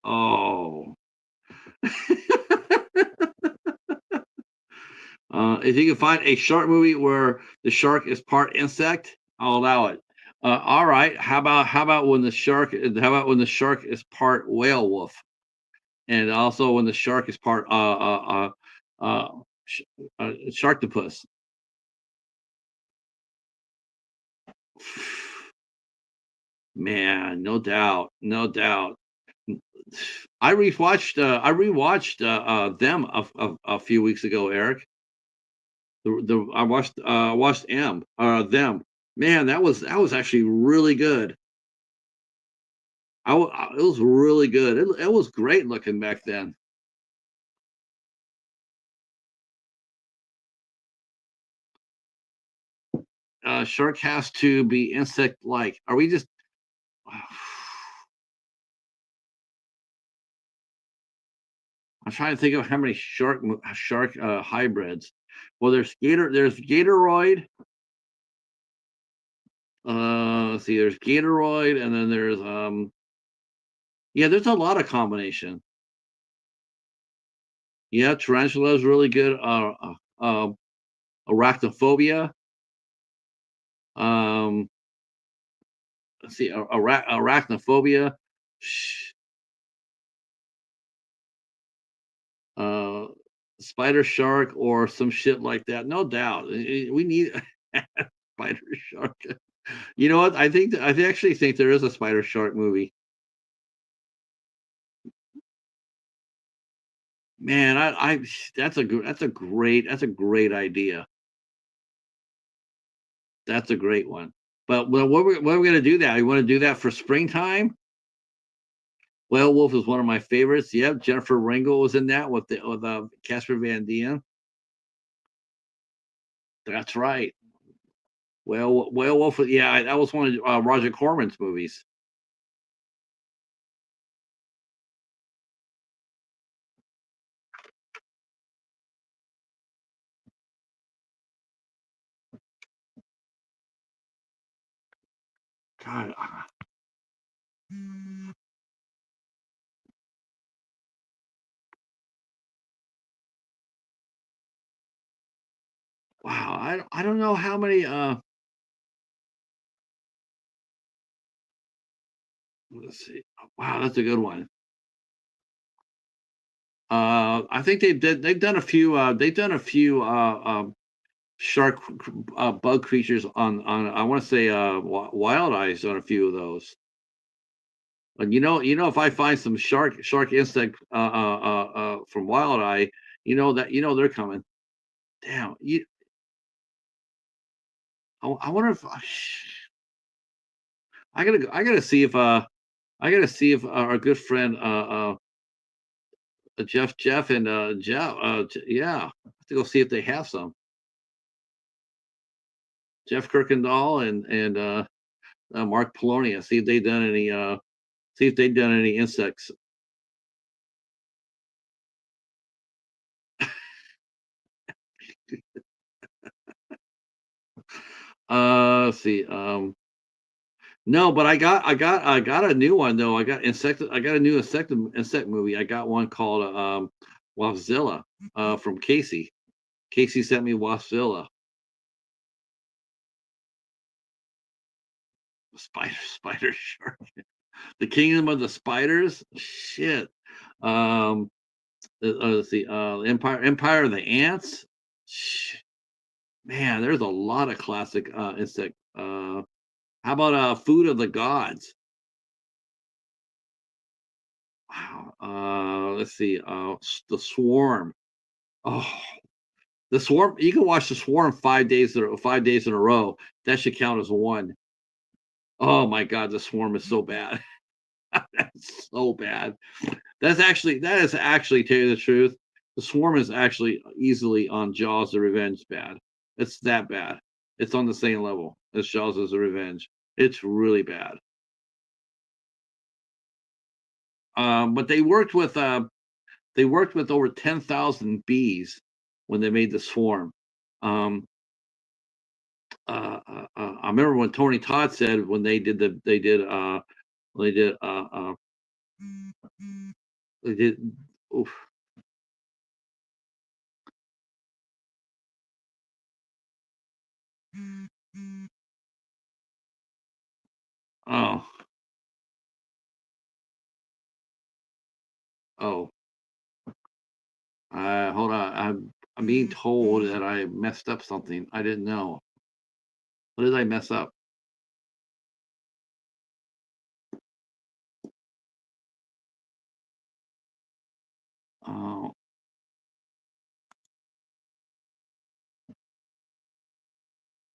Oh. If you can find a shark movie where the shark is part insect, I'll allow it. All right. How about when the shark? How about when the shark is part whale wolf, and also when the shark is part sh- sharktopus. Man, no doubt, no doubt. I rewatched them a few weeks ago, Eric. I watched them. Man, that was actually really good. It was really good. It was great looking back then. Shark has to be insect like. Are we just? I'm trying to think of how many shark hybrids. Well, there's Gatoroid. Let's see, there's Gatoroid, and then there's yeah, there's a lot of combination. Yeah, Tarantula is really good. Arachnophobia. Um, let's see, Arachnophobia. sh- Uh, Spider Shark or some shit like that. No doubt, we need Spider Shark. You know what? Actually think there is a Spider Shark movie. Man, that's a great idea. That's a great one. But well, what are we gonna do that? You want to do that for springtime? Whale Wolf is one of my favorites. Yep, Jennifer Ringo was in that with Casper Van Dien. That's right. Whale Wolf. Yeah, that was one of Roger Corman's movies. God, wow. I don't know how many. Let's see. Wow, that's a good one. I think they've done a few shark bug creatures on I want to say Wild Eyes on a few of those. And if I find some shark insect from Wild Eye, they're coming. Damn, I wonder if I gotta see if our good friend Jeff and Jeff yeah, I have to go see if they have some Jeff Kirkendall and Mark Polonia. See if they've done any insects. Let's see. No, but I got a new one though. I got a new insect movie. I got one called Waspzilla from Casey. Casey sent me Waspzilla. Spider shark. The Kingdom of the Spiders. Shit. Um let's see. Empire of the Ants. Sh- Man, there's a lot of classic insect. How about Food of the Gods? Wow. Let's see. The Swarm. Oh, the Swarm. You can watch the Swarm 5 days in a row. That should count as one. Oh my God, the Swarm is so bad. That's so bad. That is actually, tell you the truth. The Swarm is actually easily on Jaws the Revenge bad. It's that bad. It's on the same level as Shawshank Revenge. It's really bad. But they worked with over 10,000 bees when they made the Swarm. Um, I remember when Tony Todd said when they did they did oof, oh oh hold on, I'm being told that I messed up something. I didn't know. What did I mess up? Oh,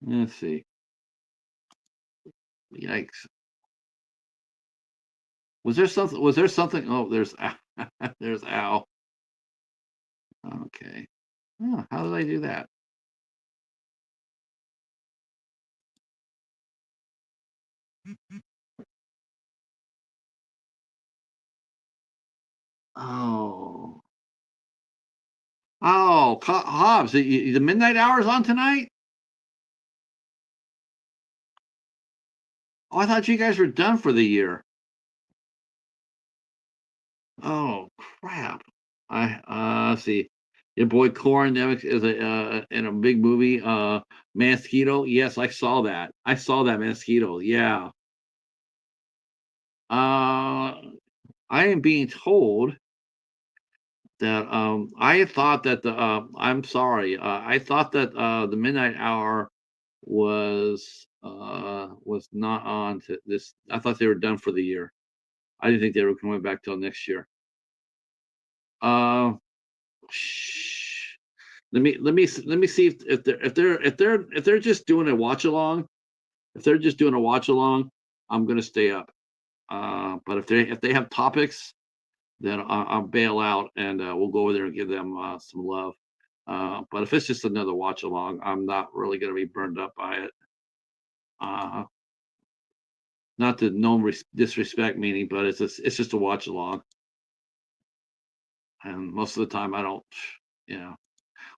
let's see. Yikes. Was there something? Oh, there's there's Al. Okay. Oh, how did I do that? Oh. Oh, Hobbs, the midnight hour's on tonight? Oh, I thought you guys were done for the year. Oh, crap. Let's see. Your boy Corn Nemec is in a big movie, Mosquito. Yes, I saw that. I saw that Mosquito. Yeah. I am being told that I thought that I'm sorry. I thought that the Midnight Hour was not on to this. I thought they were done for the year. I didn't think they were coming back till next year. Uh, shh. Let me see if they're just doing a watch along. If they're just doing a watch along, I'm gonna stay up. But if they have topics, then I'll bail out and we'll go over there and give them some love. But if it's just another watch along, I'm not really gonna be burned up by it. Uh, Not to no disrespect meaning, but it's just a watch along, and most of the time I don't. You know,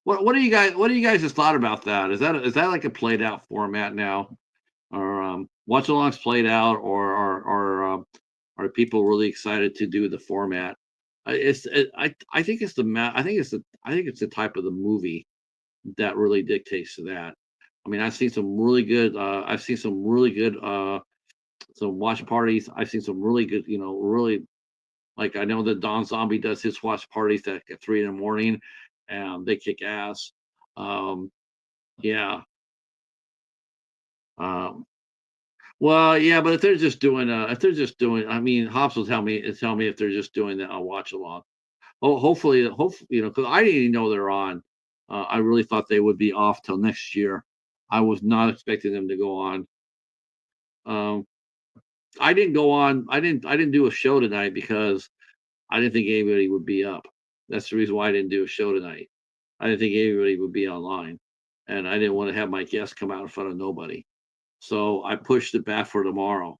what do you guys just thought about that? Is that like a played out format now, or watch alongs played out, are people really excited to do the format? I think it's I think it's the type of the movie that really dictates to that. I mean, I've seen some really good some watch parties. I've seen some really good, really like I know that Don Zombie does his watch parties at 3 in the morning, and they kick ass. Um, yeah. Um, well, yeah, but if they're just doing, I mean, Hops will tell me if they're just doing that. I'll watch along. Oh, hopefully, because I didn't even know they're on. I really thought they would be off till next year. I was not expecting them to go on. Um, I didn't go on. I didn't do a show tonight because I didn't think anybody would be up. That's the reason why I didn't do a show tonight. I didn't think anybody would be online, and I didn't want to have my guests come out in front of nobody. So I pushed it back for tomorrow.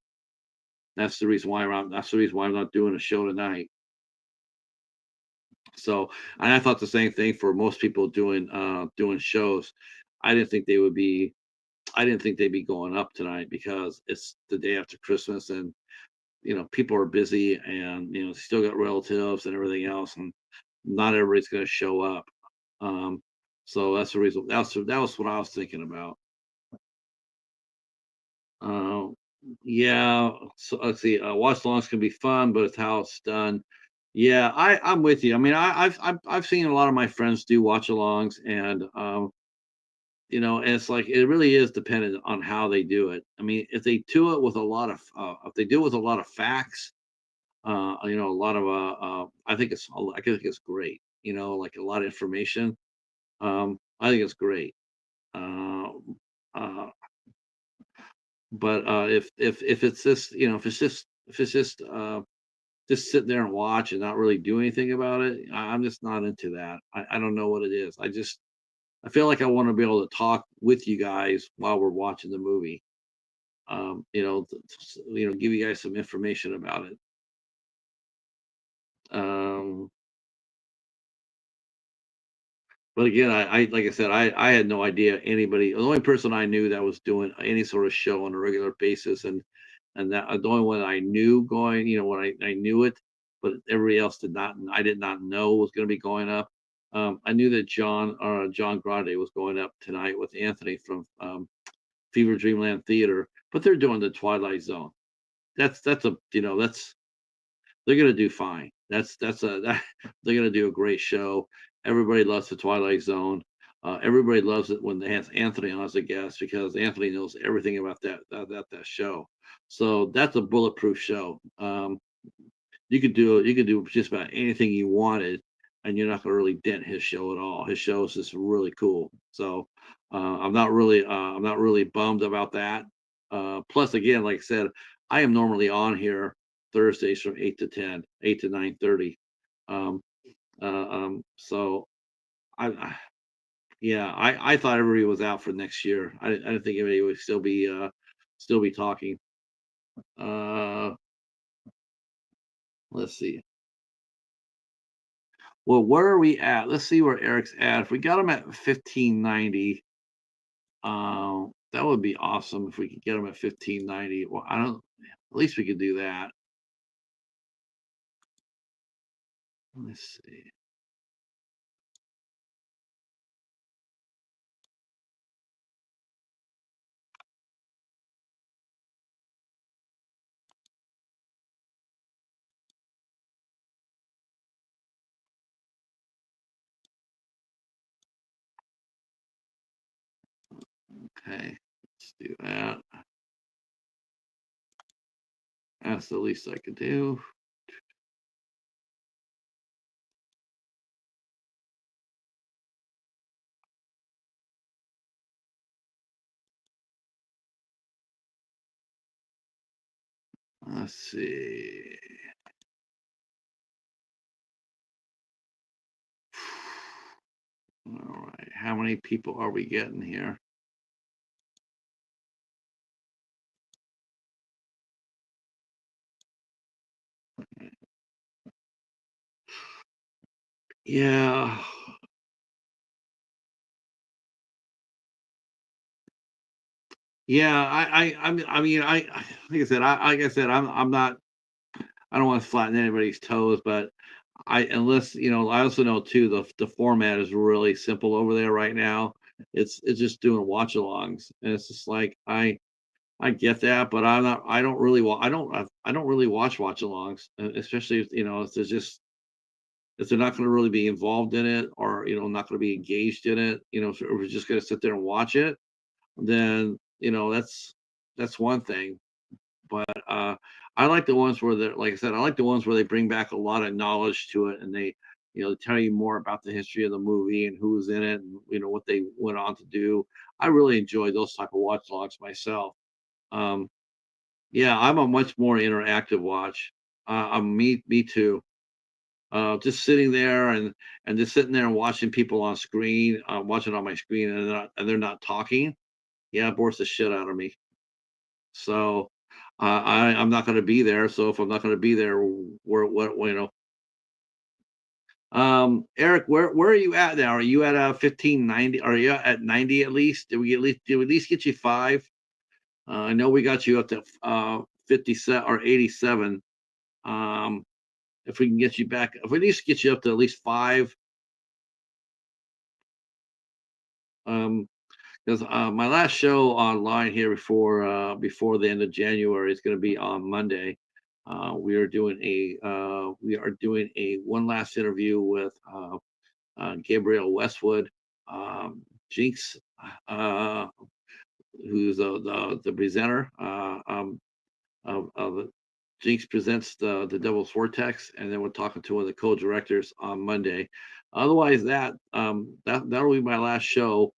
That's the reason why I'm not doing a show tonight. So, and I thought the same thing for most people doing shows. I didn't think they would be I didn't think they'd be going up tonight because it's the day after Christmas, and people are busy, and still got relatives and everything else, and not everybody's going to show up. Um, so that's the reason. That was what I was thinking about. Uh, yeah. So let's see. Watch longs can be fun, but it's how it's done. Yeah, I'm with you. I mean, I've seen a lot of my friends do watch alongs, and and it's like it really is dependent on how they do it. I mean, if they do it with a lot of if they do it with a lot of facts, a lot of I think it's great. Like a lot of information. I think it's great. Uh, uh, but if it's just if it's just sit there and watch and not really do anything about it, I'm just not into that. I don't know what it is. I just I feel like I want to be able to talk with you guys while we're watching the movie. Give you guys some information about it. Um, but again, I like I said, I had no idea anybody. The only person I knew that was doing any sort of show on a regular basis, and that the only one I knew going, when I knew it, but everybody else did not. I did not know was going to be going up. I knew that John Grande was going up tonight with Anthony from Fever Dreamland Theater, but they're doing the Twilight Zone. That's a that's they're gonna do fine. They're gonna do a great show. Everybody loves the Twilight Zone. Everybody loves it when they have Anthony on as a guest because Anthony knows everything about that show. So that's a bulletproof show. You could do just about anything you wanted, and you're not gonna really dent his show at all. His show is just really cool. So I'm not really bummed about that. Plus, again, like I said, I am normally on here Thursdays from 8 to 10, 8 to 9:30. Um, so I yeah, I thought everybody was out for next year. I didn't think anybody would still be talking. Uh, let's see. Well, where are we at? Let's see where Eric's at. If we got him at 1590, that would be awesome if we could get him at 1590. Well, I don't. At least we could do that. Let's see. Okay, let's do that. That's the least I could do. Let's see. All right, how many people are we getting here? Yeah, yeah. Like I said, I'm not. I don't want to flatten anybody's toes, but unless I also know too the format is really simple over there right now. It's just doing watch-alongs, and it's just like I get that, but I'm not. I don't really. I don't really watch-alongs, especially if there's just if they're not going to really be involved in it, or not going to be engaged in it. If we're just going to sit there and watch it, then that's one thing. But I like the ones where they're like I said, I like the ones where they bring back a lot of knowledge to it, and they tell you more about the history of the movie and who was in it, and what they went on to do. I really enjoy those type of watch logs myself. Um, yeah, I'm a much more interactive watch. Me too. Just sitting there and just sitting there and watching people on screen, watching on my screen, and they're not talking. Yeah, it bores the shit out of me. So I'm not going to be there. So if I'm not going to be there, where what. Eric, where are you at now? Are you at 1590? Are you at 90 at least? Did we at least get you five? I know we got you up to 57 or 87. Um, if we can get you back, if we at least get you up to at least five, um, because my last show online here before the end of January is going to be on Monday. We are doing a one last interview with Gabriel Westwood, Jinx, uh, who's the presenter of Jinx presents the Devil's Vortex, and then we're talking to one of the co-directors on Monday. Otherwise, that'll be my last show,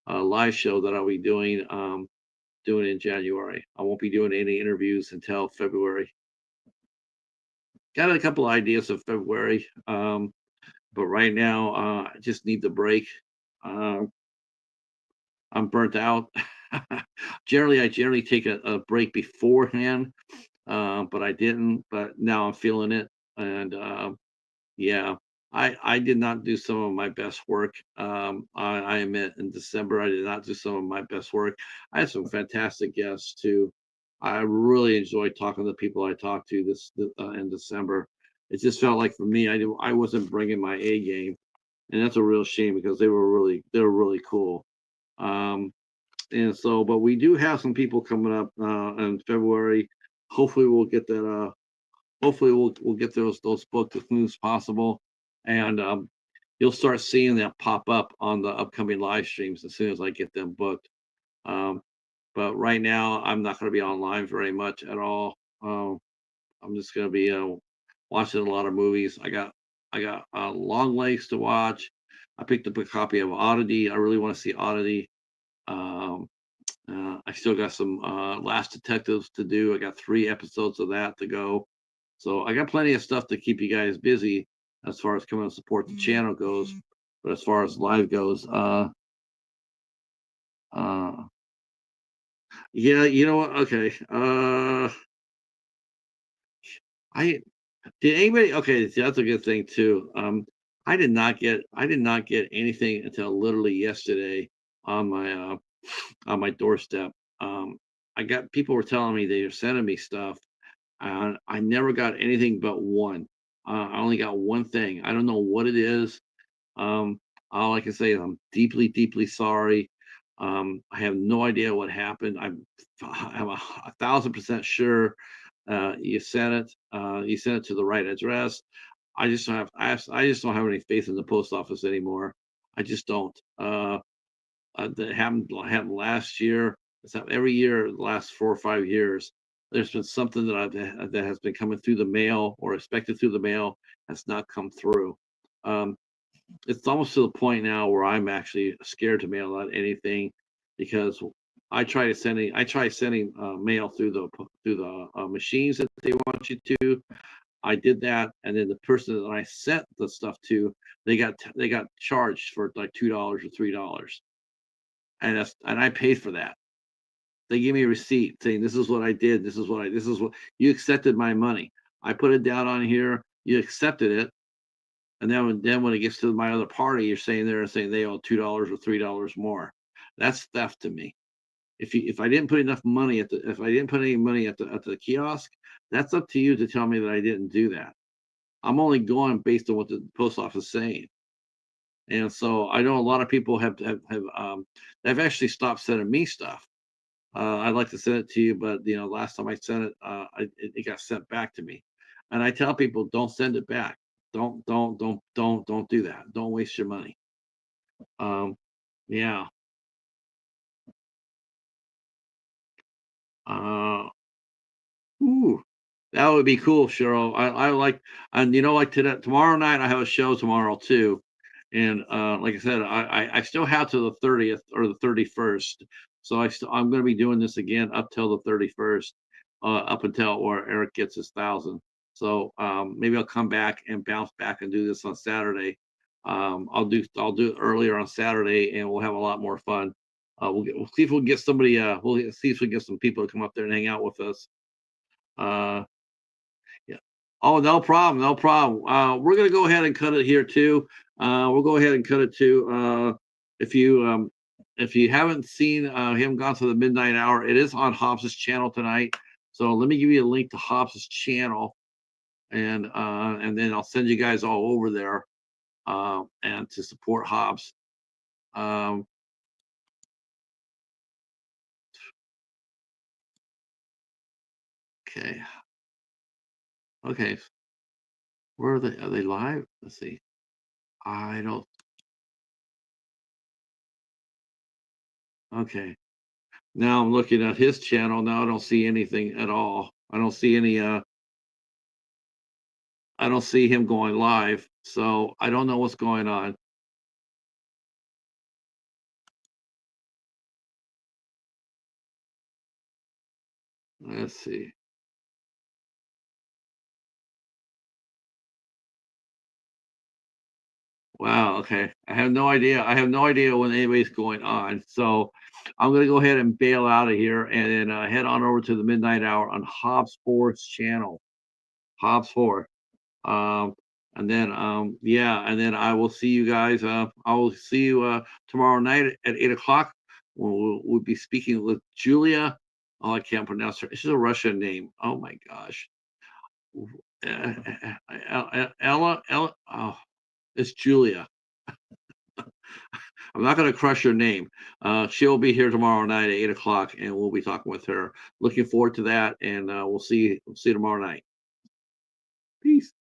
live show that I'll be doing in January. I won't be doing any interviews until February. Got a couple ideas of February, but right now I just need the break. I'm burnt out. I generally take a break beforehand, but I didn't. But now I'm feeling it, and yeah, I did not do some of my best work. I admit in December I did not do some of my best work. I had some fantastic guests too. I really enjoyed talking to the people I talked to in December. It just felt like for me, I wasn't bringing my A game, and that's a real shame because they were really cool. Um, and so, but we do have some people coming up in February. Hopefully, we'll get that. Hopefully, we'll get those booked as soon as possible, and you'll start seeing that pop up on the upcoming live streams as soon as I get them booked. Um, but right now, I'm not going to be online very much at all. I'm just going to be watching a lot of movies. I got Long Legs to watch. I picked up a copy of Oddity. I really want to see Oddity. Um, I still got some Last Detectives to do. I got 3 episodes of that to go. So I got plenty of stuff to keep you guys busy as far as coming to support the channel goes. But as far as live goes, uh, yeah, you know what? Okay. I did anybody okay, see, that's a good thing too. I did not get anything until literally yesterday on my doorstep. I got people were telling me they were sending me stuff. I never got anything but one. I only got one thing. I don't know what it is. Um, all I can say is I'm deeply, deeply sorry. I have no idea what happened. I'm 1,000% sure you sent it. You sent it to the right address. I just don't have any faith in the post office anymore. I just don't. That happened last year. It's happened every year the last 4 or 5 years. There's been something that has been coming through the mail or expected through the mail has not come through. Um, it's almost to the point now where I'm actually scared to mail out anything because I try sending mail through the machines that they want you to. I did that, and then the person that I sent the stuff to, they got charged for like $2 or $3, and I paid for that. They gave me a receipt saying this is what I did. This is what you accepted my money. I put it down on here. You accepted it, and then when it gets to my other party, you're saying they're saying they owe $2 or $3 more. That's theft to me. If I didn't put enough money if I didn't put any money at the kiosk, that's up to you to tell me that I didn't do that. I'm only going based on what the post office is saying. And so I know a lot of people have actually stopped sending me stuff. I'd like to send it to you, but last time I sent it, it got sent back to me. And I tell people, don't send it back. Don't do that. Don't waste your money. Um, yeah. Uh, ooh, that would be cool, Cheryl. I like, and like today, tomorrow night, I have a show tomorrow too. And like I said, I still have to the 30th or the 31st. So I'm going to be doing this again up till the 31st, up until where Eric gets his 1,000. So maybe I'll come back and bounce back and do this on Saturday. I'll do it earlier on Saturday, and we'll have a lot more fun. We'll see if we'll get somebody. We'll see if we get some people to come up there and hang out with us. Uh, yeah. Oh, no problem, no problem. We're gonna go ahead and cut it here too. We'll go ahead and cut it too. If you if you haven't seen him gone to the midnight hour, it is on Hobbs's channel tonight. So let me give you a link to Hobbs's channel, and then I'll send you guys all over there and to support Hobbs. Um, okay, okay. Where are they? Are they live? Let's see. I don't. Okay. Now I'm looking at his channel. Now I don't see anything at all. I don't see him going live. So I don't know what's going on. Let's see. Wow, okay. I have no idea. I have no idea when anybody's going on. So I'm gonna go ahead and bail out of here and then head on over to the midnight hour on Hob Sports channel. Hob Sport. Um, and then yeah, and then I will see you guys. I will see you tomorrow night at 8 o'clock. We'll be speaking with Julia. Oh, I can't pronounce her. She's a Russian name. Oh my gosh. Ella. Oh, it's Julia. I'm not going to crush her name. She'll be here tomorrow night at 8 o'clock, and we'll be talking with her. Looking forward to that, and we'll see you tomorrow night. Peace.